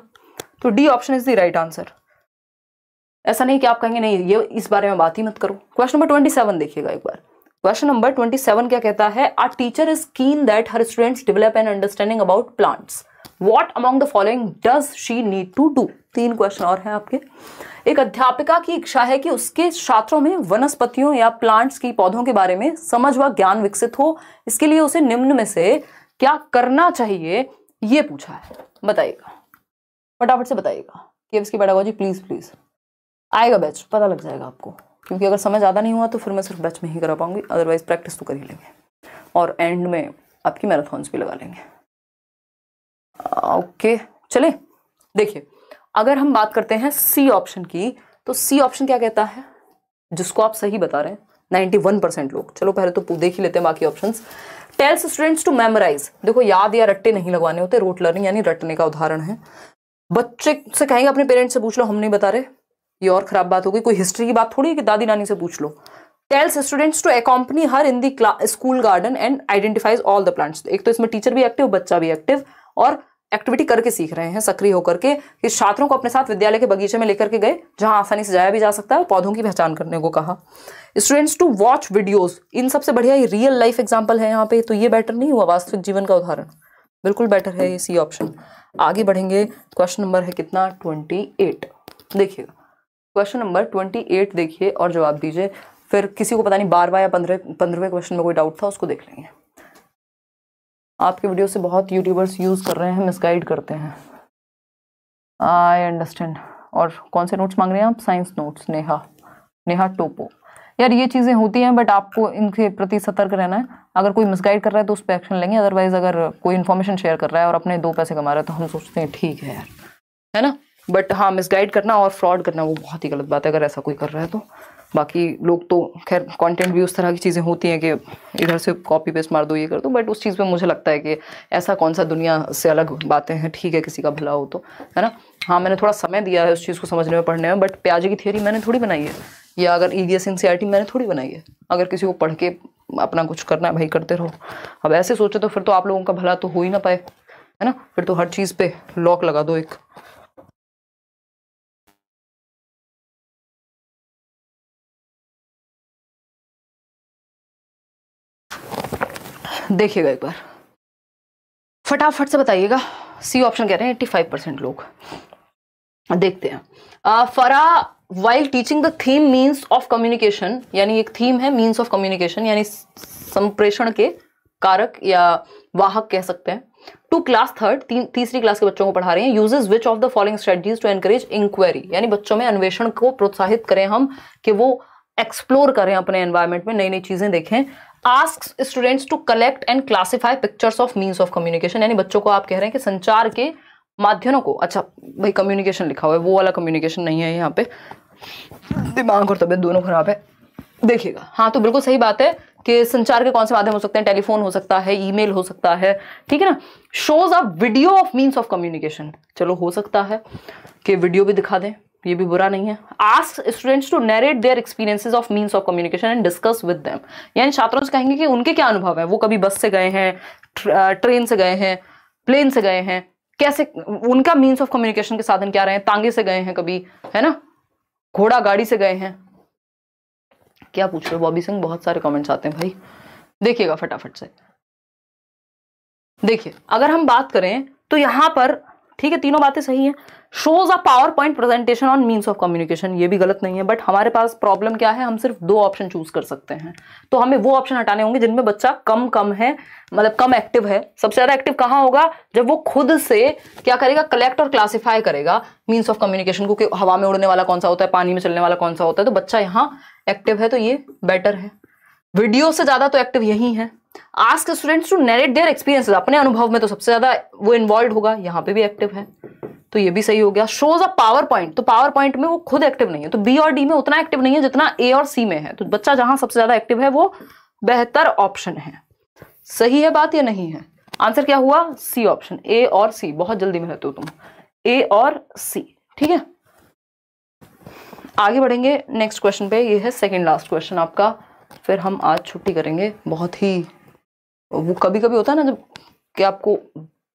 तो D option is the right answer. ऐसा नहीं कि आप कहेंगे नहीं ये इस बारे में बात ही मत करो। क्वेश्चन नंबर 27 देखिएगा एक बार। क्वेश्चन नंबर 27 क्या कहता है, a teacher is keen that her students develop an understanding about plants, what among the following does she need to do. 3 question और हैं आपके। एक अध्यापिका की इच्छा है कि उसके छात्रों में वनस्पतियों या प्लांट्स की, पौधों के बारे में समझ व ज्ञान विकसित हो, इसके लिए उसे निम्न में से क्या करना चाहिए, ये पूछा है। बताइएगा, फटाफट से बताइएगा। केव्स पेडागोजी प्लीज प्लीज आएगा बैच, पता लग जाएगा आपको, क्योंकि अगर समय ज़्यादा नहीं हुआ तो फिर मैं सिर्फ बैच में ही करा पाऊंगी, अदरवाइज प्रैक्टिस तो कर ही लेंगे और एंड में आपकी मैराथन्स भी लगा लेंगे। ओके चले देखिए, अगर हम बात करते हैं सी ऑप्शन की, तो सी ऑप्शन क्या कहता है, जिसको आप सही बता रहे हैं 91% लोग। चलो पहले तो देख ही लेते हैं बाकी options. Tells students to memorize, देखो याद या रट्टे नहीं लगवाने होते, रोट लर्निंग यानी रटने का उदाहरण है। बच्चे से कहेंगे अपने पेरेंट्स से पूछ लो, हम नहीं बता रहे, ये और खराब बात होगी। कोई हिस्ट्री की बात थोड़ी है कि दादी नानी से पूछ लो। Tells students to accompany her in the school garden and identifies all the plants. एक तो इसमें टीचर भी एक्टिव, बच्चा भी एक्टिव, और एक्टिविटी करके सीख रहे हैं, सक्रिय होकर के, कि छात्रों को अपने साथ विद्यालय के बगीचे में लेकर के गए, जहां आसानी से जाया भी जा सकता है, पौधों की पहचान करने को कहा। स्टूडेंट्स टू वॉच वीडियोस, इन सबसे बढ़िया ये रियल लाइफ एग्जांपल है यहाँ पे, तो ये बेटर नहीं हुआ, वास्तविक जीवन का उदाहरण, बिल्कुल बेटर है ये सी ऑप्शन। आगे बढ़ेंगे, क्वेश्चन नंबर है कितना, 28 देखिएगा। क्वेश्चन नंबर 28 देखिए और जवाब दीजिए। फिर किसी को पता नहीं 12वां या 15वें क्वेश्चन में कोई डाउट था, उसको देख लेंगे। आपके वीडियो से बहुत यूट्यूबर्स यूज कर रहे हैं, मिसगाइड करते हैं, आई अंडरस्टैंड। और कौन से नोट्स मांग रहे हैं आप, साइंस नोट्स, नेहा टोपो। यार ये चीज़ें होती हैं, बट आपको इनके प्रति सतर्क रहना है। अगर कोई मिसगाइड कर रहा है तो उस पर एक्शन लेंगे, अदरवाइज अगर कोई इन्फॉर्मेशन शेयर कर रहा है और अपने 2 पैसे कमा रहा है तो हम सोचते हैं ठीक है यार, है ना। बट हाँ, मिसगाइड करना और फ्रॉड करना वो बहुत ही गलत बात है अगर ऐसा कोई कर रहा है तो। बाकी लोग तो खैर कंटेंट भी उस तरह की चीज़ें होती हैं कि इधर से कॉपी पेस्ट मार दो, ये कर दो, बट उस चीज़ पे मुझे लगता है कि ऐसा कौन सा दुनिया से अलग बातें हैं, ठीक है किसी का भला हो तो, है ना। हाँ, मैंने थोड़ा समय दिया है उस चीज़ को समझने में, पढ़ने में, बट प्याजे की थियरी मैंने थोड़ी बनाई है, या अगर ईवीएस एनसीईआरटी मैंने थोड़ी बनाई है। अगर किसी को पढ़ के अपना कुछ करना है भाई करते रहो। अब ऐसे सोचे तो फिर तो आप लोगों का भला तो हो ही ना पाए, है ना। फिर तो हर चीज़ पे लॉक लगा दो एक। देखिएगा एक बार, फटाफट से बताइएगा। सी ऑप्शन कह रहे हैं 85% लोग। देखते हैं। फरा while teaching the theme means of communication, यानी एक थीम है मीन्स ऑफ कम्युनिकेशन, यानी संप्रेषण के कारक या वाहक कह सकते हैं। टू क्लास थर्ड, तीसरी क्लास के बच्चों को पढ़ा रहे हैं। Uses which of the following strategies to encourage inquiry, यानी बच्चों में अन्वेषण को प्रोत्साहित करें हम, कि वो एक्सप्लोर करें अपने एनवायरमेंट में, नई नई चीजें देखें। Ask students to collect and classify pictures of means of communication, यानी बच्चों को आप कह रहे हैं कि संचार के माध्यमों को, अच्छा भाई कम्युनिकेशन लिखा हुआ है, वो वाला कम्युनिकेशन नहीं है यहाँ पे, दिमाग और तबियत दोनों खराब है। देखिएगा, हाँ तो बिल्कुल सही बात है कि संचार के कौन से माध्यम हो सकते हैं, टेलीफोन हो सकता है, ईमेल हो सकता है, ठीक है ना। Shows a video of means of communication, चलो हो सकता है कि वीडियो भी दिखा दें, ये भी बुरा नहीं है। Ask students to narrate their experiences of means of communication and discuss with them, यानी छात्रों से कहेंगे कि उनके क्या अनुभव है, वो कभी बस से गए हैं, ट्रेन से गए हैं, प्लेन से गए हैं, कैसे उनका मीन्स ऑफ कम्युनिकेशन के साधन क्या रहे हैं, तांगे से गए हैं कभी, है ना, घोड़ा गाड़ी से गए हैं। क्या पूछ रहे हो बॉबी सिंह, बहुत सारे कमेंट्स आते हैं भाई। देखिएगा फटाफट से, देखिए अगर हम बात करें तो यहां पर ठीक है, तीनों बातें सही हैं। Shows a power point presentation on means of communication, ये भी गलत नहीं है, बट हमारे पास प्रॉब्लम क्या है, हम सिर्फ 2 ऑप्शन चूज कर सकते हैं, तो हमें वो ऑप्शन हटाने होंगे जिनमें बच्चा कम है, मतलब कम एक्टिव है। सबसे ज्यादा एक्टिव कहाँ होगा, जब वो खुद से क्या करेगा, कलेक्ट और क्लासिफाई करेगा मीन्स ऑफ कम्युनिकेशन को, कि हवा में उड़ने वाला कौन सा होता है, पानी में चलने वाला कौन सा होता है, तो बच्चा यहाँ एक्टिव है, तो ये बेटर है। वीडियो से ज्यादा तो एक्टिव यही है। Ask students to narrate their experiences, अपने अनुभव में तो सबसे ज्यादा वो इन्वॉल्व होगा, यहाँ पे भी एक्टिव है, तो ये भी सही हो गया। शोज अ पावर पॉइंट, तो पावर पॉइंट में वो खुद एक्टिव नहीं है, तो बी और डी में उतना एक्टिव नहीं है जितना ए और सी में है, तो बच्चा जहां सबसे ज्यादा एक्टिव है वो बेहतर ऑप्शन है। सही है बात या नहीं है? आंसर क्या हुआ, सी ऑप्शन, ए और सी। बहुत जल्दी में रहते हो तुम, ए और सी, ठीक है। आगे बढ़ेंगे नेक्स्ट क्वेश्चन पे, ये है सेकेंड लास्ट क्वेश्चन आपका, फिर हम आज छुट्टी करेंगे। बहुत ही वो कभी कभी होता है ना जब कि आपको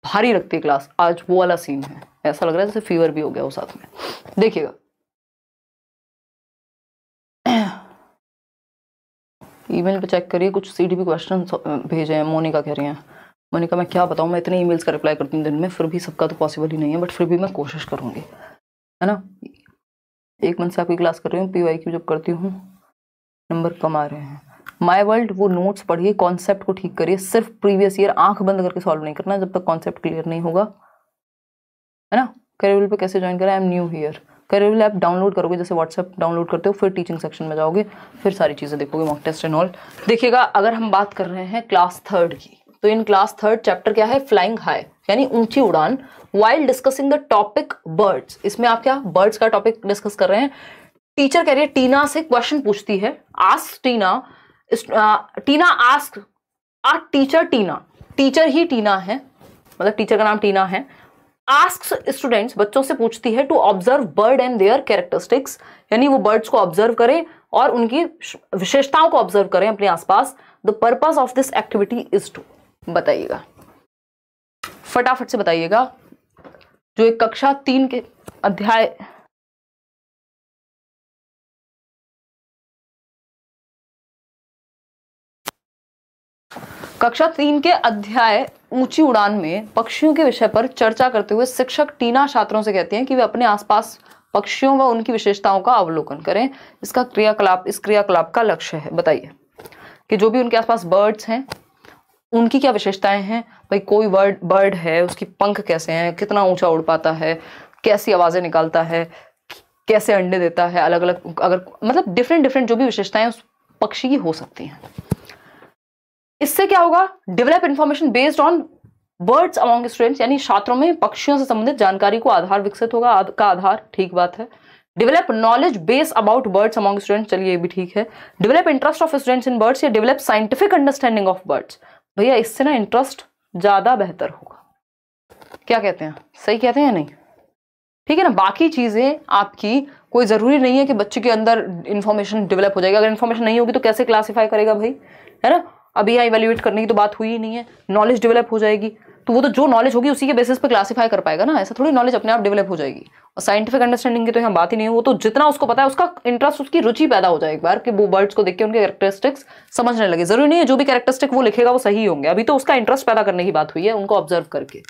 भारी लगती है क्लास, आज वो वाला सीन है, ऐसा लग रहा है जैसे फीवर भी हो गया हो साथ में। देखिएगा ईमेल पे चेक करिए, कुछ सीडीपी क्वेश्चन भेजे हैं, मोनिका कह रही हैं। मोनिका मैं क्या बताऊं, मैं इतने ईमेल्स का रिप्लाई करती हूँ दिन में, फिर भी सबका तो पॉसिबल ही नहीं है, बट फिर भी मैं कोशिश करूंगी, है ना। 1 मंथ से आपकी क्लास कर रही हूँ, PYQ जब करती हूँ नंबर कम आ रहे हैं। माय वर्ल्ड वो नोट्स पढ़िए, कॉन्सेप्ट को ठीक करिए, सिर्फ प्रीवियस ईयर आंख बंद करके सॉल्व नहीं करना जब तक कॉन्सेप्ट क्लियर नहीं होगा, है ना। करियर पे कैसे ज्वाइन करें, I am new here. Career app download करोगे, जैसे व्हाट्सएप डाउनलोड करते हो, फिर टीचिंग सेक्शन में जाओगे, फिर सारी चीजें देखोगे, मॉक टेस्ट एंड ऑल। देखिएगा अगर हम बात कर रहे हैं क्लास थर्ड की, तो इन क्लास थर्ड चैप्टर क्या है, फ्लाइंग हाई, यानी ऊंची उड़ान। While discussing the topic birds, इसमें आप क्या बर्ड्स का टॉपिक डिस्कस कर रहे हैं। टीचर कह रही है, टीना से क्वेश्चन पूछती है, आस्क टीना, टीना आस्क आ टीचर टीना, टीचर ही टीना है, मतलब टीचर का नाम टीना है। आस्क्स स्टूडेंट्स, बच्चों से पूछती है, to observe bird and their characteristics, यानी वो बर्ड्स को ऑब्जर्व करें और उनकी विशेषताओं को ऑब्जर्व करें अपने आसपास। The purpose of this activity is to, बताइएगा फटाफट से बताइएगा। जो एक कक्षा 3 के अध्याय कक्षा 3 के अध्याय ऊंची उड़ान में पक्षियों के विषय पर चर्चा करते हुए शिक्षक टीना छात्रों से कहती हैं कि वे अपने आसपास पक्षियों व उनकी विशेषताओं का अवलोकन करें। इसका क्रियाकलाप, इस क्रियाकलाप का लक्ष्य है। बताइए कि जो भी उनके आसपास बर्ड्स हैं उनकी क्या विशेषताएं हैं। भाई कोई बर्ड है, उसकी पंख कैसे हैं, कितना ऊंचा उड़ पाता है, कैसी आवाजें निकालता है, कैसे अंडे देता है, अलग अलग, अगर मतलब डिफरेंट जो भी विशेषताएं उस पक्षी की हो सकती हैं। इससे क्या होगा, develop information based on birds among students, यानी छात्रों में पक्षियों से संबंधित जानकारी को आधार विकसित होगा, का आधार, ठीक बात है। Develop knowledge base about birds among students, चलिए ये भी ठीक है। Develop interest of students in birds या develop scientific understanding of birds, भैया इससे ना इंटरेस्ट ज्यादा बेहतर होगा। क्या कहते हैं, सही कहते हैं या नहीं, ठीक है ना। बाकी चीजें आपकी कोई जरूरी नहीं है कि बच्चे के अंदर इंफॉर्मेशन डेवलप हो जाएगी, अगर इंफॉर्मेशन नहीं होगी तो कैसे क्लासीफाई करेगा भाई, है ना। अभी यहाँ इवेल्युएट करने की तो बात हुई ही नहीं है, नॉलेज डेवलप हो जाएगी तो वो तो जो नॉलेज होगी उसी के बेसिस पे क्लासीफाई कर पाएगा ना, ऐसा थोड़ी नॉलेज अपने आप डेवलप हो जाएगी। और साइंटिफिक अंडरस्टैंडिंग की तो यहाँ बात ही नहीं है, वो तो जितना उसको पता है उसका इंटरेस्ट, उसकी रुचि पैदा हो जाए एक बार कि वो बर्ड्स को देख के उनके कैरेक्टरिस्टिक्स समझने लगे। जरूरी नहीं है जो भी कैरेक्टरिस्टिक वो लिखेगा वो सही होंगे, अभी तो उसका इंटरेस्ट पैदा करने की बात हुई है उनको ऑब्जर्व करके।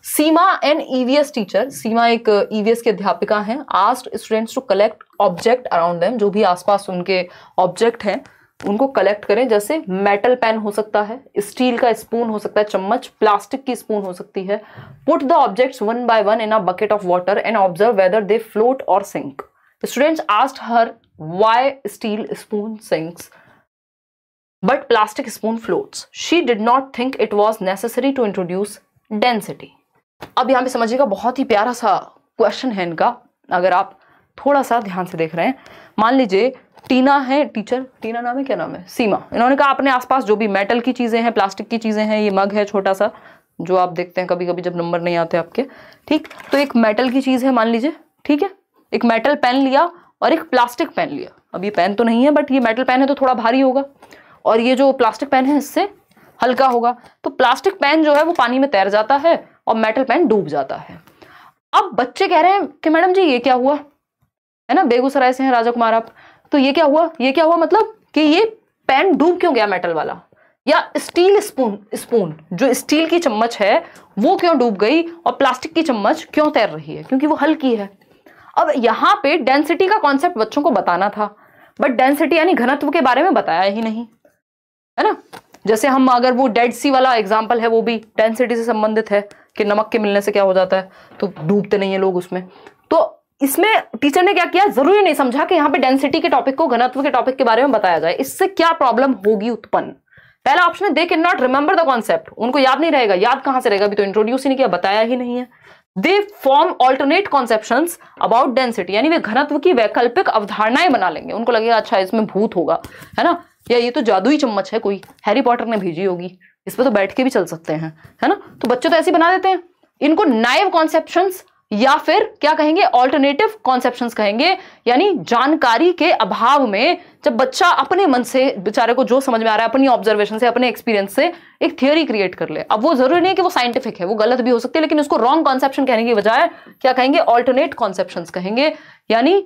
Seema an EVS teacher, Seema एक ईवीएस की अध्यापिका हैं, asked students to collect object around them, जो भी आसपास उनके ऑब्जेक्ट हैं उनको कलेक्ट करें। जैसे मेटल पेन हो सकता है, स्टील का स्पून हो सकता है, चम्मच, प्लास्टिक की स्पून हो सकती है। Put the objects one by one in a bucket of water and observe whether they float or sink. Students asked her why steel spoon sinks but plastic spoon floats. She did not think it was necessary to introduce density. अब यहां पे समझिएगा, बहुत ही प्यारा सा question है इनका, अगर आप थोड़ा सा ध्यान से देख रहे हैं। मान लीजिए टीना है टीचर, टीना नाम है, क्या नाम है, सीमा, इन्होंने कहा अपने आसपास जो भी मेटल की चीजें हैं, प्लास्टिक की चीजें हैं, ये मग है छोटा सा जो आप देखते हैं कभी कभी जब नंबर नहीं आते आपके, ठीक, तो एक मेटल की चीज है मान लीजिए, ठीक है, एक मेटल पेन लिया और एक प्लास्टिक पेन लिया। अब ये पेन तो नहीं है बट ये मेटल पेन है तो थोड़ा भारी होगा और ये जो प्लास्टिक पेन है इससे हल्का होगा। तो प्लास्टिक पेन जो है वो पानी में तैर जाता है और मेटल पेन डूब जाता है। अब बच्चे कह रहे हैं कि मैडम जी ये क्या हुआ, है ना, बेगूसराय से हैं राजा कुमार आप, तो ये क्या हुआ, ये क्या हुआ, मतलब कि ये पेन डूब क्यों गया मेटल वाला, या स्टील स्पून जो स्टील की चम्मच है वो क्यों डूब गई और प्लास्टिक की चम्मच क्यों तैर रही है, क्योंकि वो हल्की है। अब यहां पे डेंसिटी का कॉन्सेप्ट बच्चों को बताना था, बट डेंसिटी यानी घनत्व के बारे में बताया ही नहीं, है ना। जैसे हम अगर वो डेड सी वाला एग्जाम्पल है वो भी डेंसिटी से संबंधित है कि नमक के मिलने से क्या हो जाता है, तो डूबते नहीं है लोग उसमें। तो इसमें टीचर ने क्या किया, जरूरी नहीं समझा कि यहाँ पे डेंसिटी के टॉपिक को घनत्व के टॉपिक के बारे में बताया जाए, इससे क्या प्रॉब्लम होगी उत्पन्न। पहला ऑप्शन है दे can not remember the concept, उनको याद नहीं रहेगा, याद कहां से रहेगा, अभी तो इंट्रोड्यूस ही नहीं किया, बताया ही नहीं है। They form alternate conceptions about density, यानी वे घनत्व की वैकल्पिक अवधारणाएं बना लेंगे, उनको लगेगा अच्छा इसमें भूत होगा, है ना, या ये तो जादुई चम्मच है, कोई हैरी पॉटर ने भेजी होगी, इस पे तो बैठ के भी चल सकते हैं, है ना। तो बच्चे तो ऐसे बना देते हैं, इनको नाइव कॉन्सेप्शंस या फिर क्या कहेंगे, ऑल्टरनेटिव कॉन्सेप्शंस कहेंगे। यानी जानकारी के अभाव में जब बच्चा अपने मन से, बेचारे को जो समझ में आ रहा है, अपनी ऑब्जर्वेशन से, अपने एक्सपीरियंस से एक थियोरी क्रिएट कर ले। अब वो जरूरी नहीं है कि वो साइंटिफिक है, वो गलत भी हो सकती है, लेकिन उसको रॉन्ग कॉन्सेप्शन कहने की बजाय क्या कहेंगे, ऑल्टरनेट कॉन्सेप्शंस कहेंगे, यानी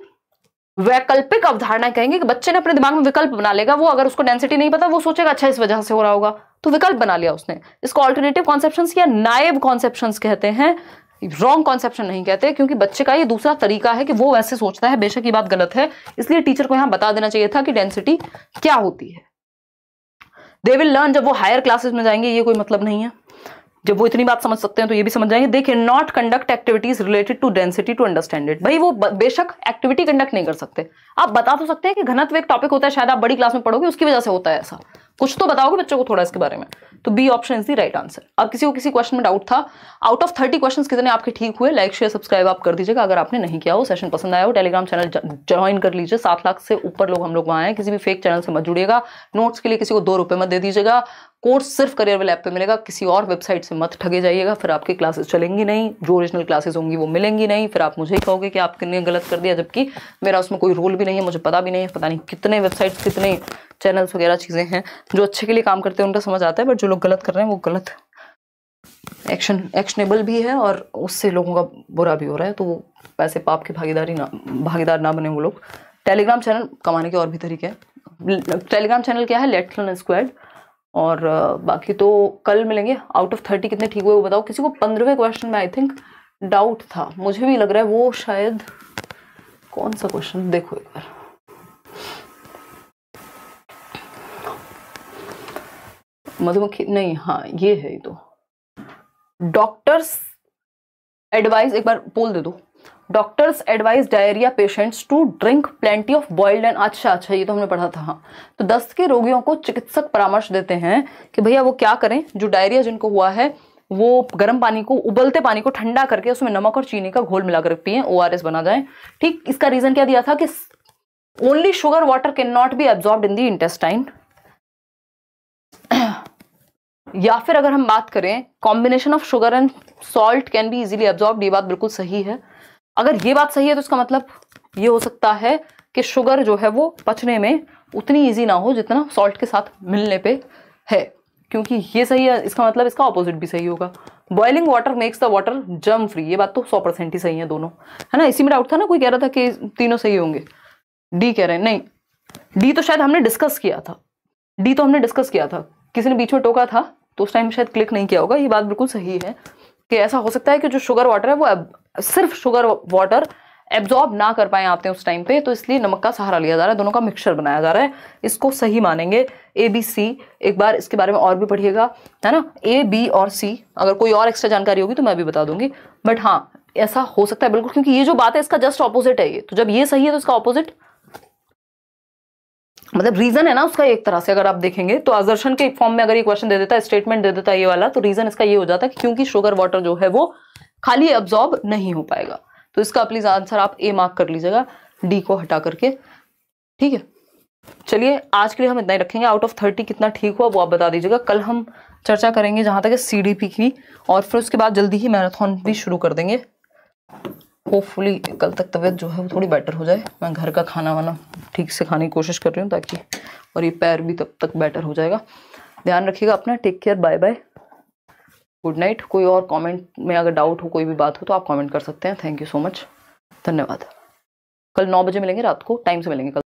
वैकल्पिक अवधारणा कहेंगे कि बच्चे ने अपने दिमाग में विकल्प बना लेगा। वो अगर उसको डेंसिटी नहीं पता वो सोचेगा अच्छा इस वजह से हो रहा होगा, तो विकल्प बना लिया उसने। इसको ऑल्टरनेटिव कॉन्सेप्शंस या नाइव कॉन्सेप्शंस कहते हैं, रॉन्ग कॉन्सेप्शन नहीं कहते, क्योंकि बच्चे का ये दूसरा तरीका है कि वो वैसे सोचता है, बेशक ये बात गलत है, इसलिए टीचर को यहां बता देना चाहिए था कि डेंसिटी क्या होती है। दे विल लर्न, जब वो हायर क्लासेस में जाएंगे, ये कोई मतलब नहीं है, जब वो इतनी बात समझ सकते हैं तो ये भी समझ जाएंगे। They can not conduct activities related to density to understand it, भाई वो बेशक एक्टिविटी कंडक्ट नहीं कर सकते, आप बता तो सकते हैं कि घनत्व एक टॉपिक होता है, शायद आप बड़ी क्लास में पढ़ोगे उसकी वजह से होता है ऐसा, कुछ तो बताओगे बच्चों को थोड़ा इसके बारे में। तो B option is the right answer. अब किसी को किसी क्वेश्चन में डाउट था, आउट ऑफ 30 क्वेश्चन कितने आपके ठीक हुए, लाइक शेयर सब्सक्राइब आप कर दीजिएगा। अगर आपने नहीं किया हो, सेशन पसंद आया हो, टेलीग्राम चैनल ज्वाइन कर लीजिए, 7 लाख से ऊपर लोग हम लोग वहां हैं, किसी भी फेक चैनल से मत जुड़िएगा। नोट्स के लिए किसी को 2 रुपए मत दे दीजिएगा, कोर्स सिर्फ करियर ऐप पे मिलेगा, किसी और वेबसाइट से मत ठगे जाइएगा, फिर आपकी क्लासेस चलेंगी नहीं, जो ओरिजिनल क्लासेस होंगी वो मिलेंगी नहीं, फिर आप मुझे ही कहोगे कि आपने गलत कर दिया, जबकि मेरा उसमें कोई रोल भी नहीं है, मुझे पता भी नहीं है, पता नहीं कितने वेबसाइट्स, कितने चैनल्स वगैरह चीजें हैं जो अच्छे के लिए काम करते हैं उनका समझ आता है, बट जो लोग गलत कर रहे हैं वो गलत एक्शनेबल भी है और उससे लोगों का बुरा भी हो रहा है, तो वो वैसे पाप के भागीदार ना बने वो लोग। टेलीग्राम चैनल कमाने के और भी तरीके हैं। टेलीग्राम चैनल क्या है, लेट्स लर्न स्क्वाड। और बाकी तो कल मिलेंगे। आउट ऑफ 30 कितने ठीक हुए वो बताओ। किसी को 15वें क्वेश्चन में आई थिंक डाउट था, मुझे भी लग रहा है वो शायद कौन सा क्वेश्चन, देखो एक बार, मधुमक्खी नहीं, हाँ ये है, तो डॉक्टर्स एडवाइस, एक बार पोल दे दो, doctors advise diarrhoea patients to drink plenty of boiled and, अच्छा ये तो हमने पढ़ा था। हाँ, तो दस्त के रोगियों को चिकित्सक परामर्श देते हैं कि भैया वो क्या करें, जो डायरिया जिनको हुआ है वो गर्म पानी को, उबलते पानी को ठंडा करके उसमें नमक और चीनी का घोल मिलाकर पिए, ORS बना जाए। ठीक, इसका रीजन क्या दिया था कि only sugar water can not be absorbed in the intestine. या फिर अगर हम बात करें combination of sugar and salt can be easily absorbed, ये बात बिल्कुल सही है। अगर ये बात सही है तो इसका मतलब ये हो सकता है कि शुगर जो है वो पचने में उतनी इजी ना हो जितना सॉल्ट के साथ मिलने पे है, क्योंकि ये सही है, इसका मतलब इसका ऑपोजिट भी सही होगा। Boiling water makes the water germ free, ये बात तो 100% ही सही है दोनों, है ना। इसी में डाउट था ना, कोई कह रहा था कि तीनों सही होंगे, डी कह रहे हैं, नहीं डी तो शायद हमने डिस्कस किया था, डी तो हमने डिस्कस किया था, किसी ने बीच में टोका था तो उस टाइम शायद क्लिक नहीं किया होगा। ये बात बिल्कुल सही है कि ऐसा हो सकता है कि जो शुगर वाटर है वो सिर्फ शुगर वाटर एब्जॉर्ब ना कर पाए आते हैं उस टाइम पे, तो इसलिए नमक का सहारा लिया जा रहा है, दोनों का मिक्सचर बनाया जा रहा है, इसको सही मानेंगे। ABC, एक बार इसके बारे में और भी पढ़िएगा, है ना। A, B और C, अगर कोई और एक्स्ट्रा जानकारी होगी तो मैं भी बता दूंगी, बट हाँ ऐसा हो सकता है बिल्कुल, क्योंकि ये जो बात है इसका जस्ट ऑपोजिट है ये, तो जब ये सही है तो इसका ऑपोजिट मतलब रीजन है ना उसका, एक तरह से अगर आप देखेंगे तो असर्शन के फॉर्म में अगर ये क्वेश्चन दे देता है, स्टेटमेंट दे देता है ये वाला, तो रीजन इसका ये हो जाता है कि क्योंकि शुगर वाटर जो है वो खाली एब्जॉर्ब नहीं हो पाएगा। तो इसका प्लीज आंसर आप A मार्क कर लीजिएगा, D को हटा करके, ठीक है। चलिए आज के लिए हम इतना ही रखेंगे, आउट ऑफ 30 कितना ठीक हुआ वो आप बता दीजिएगा। कल हम चर्चा करेंगे जहां तक है CDP की, और फिर उसके बाद जल्दी ही मैराथन भी शुरू कर देंगे। होपफुली कल तक तबीयत जो है वो थोड़ी बेटर हो जाए, मैं घर का खाना वाना ठीक से खाने की कोशिश कर रही हूँ ताकि, और ये पैर भी तब तक बेटर हो जाएगा। ध्यान रखिएगा अपना, take care, bye bye, good night. कोई और कमेंट में अगर डाउट हो, कोई भी बात हो तो आप कमेंट कर सकते हैं। थैंक यू सो मच, धन्यवाद। कल 9 बजे मिलेंगे, रात को टाइम से मिलेंगे कल।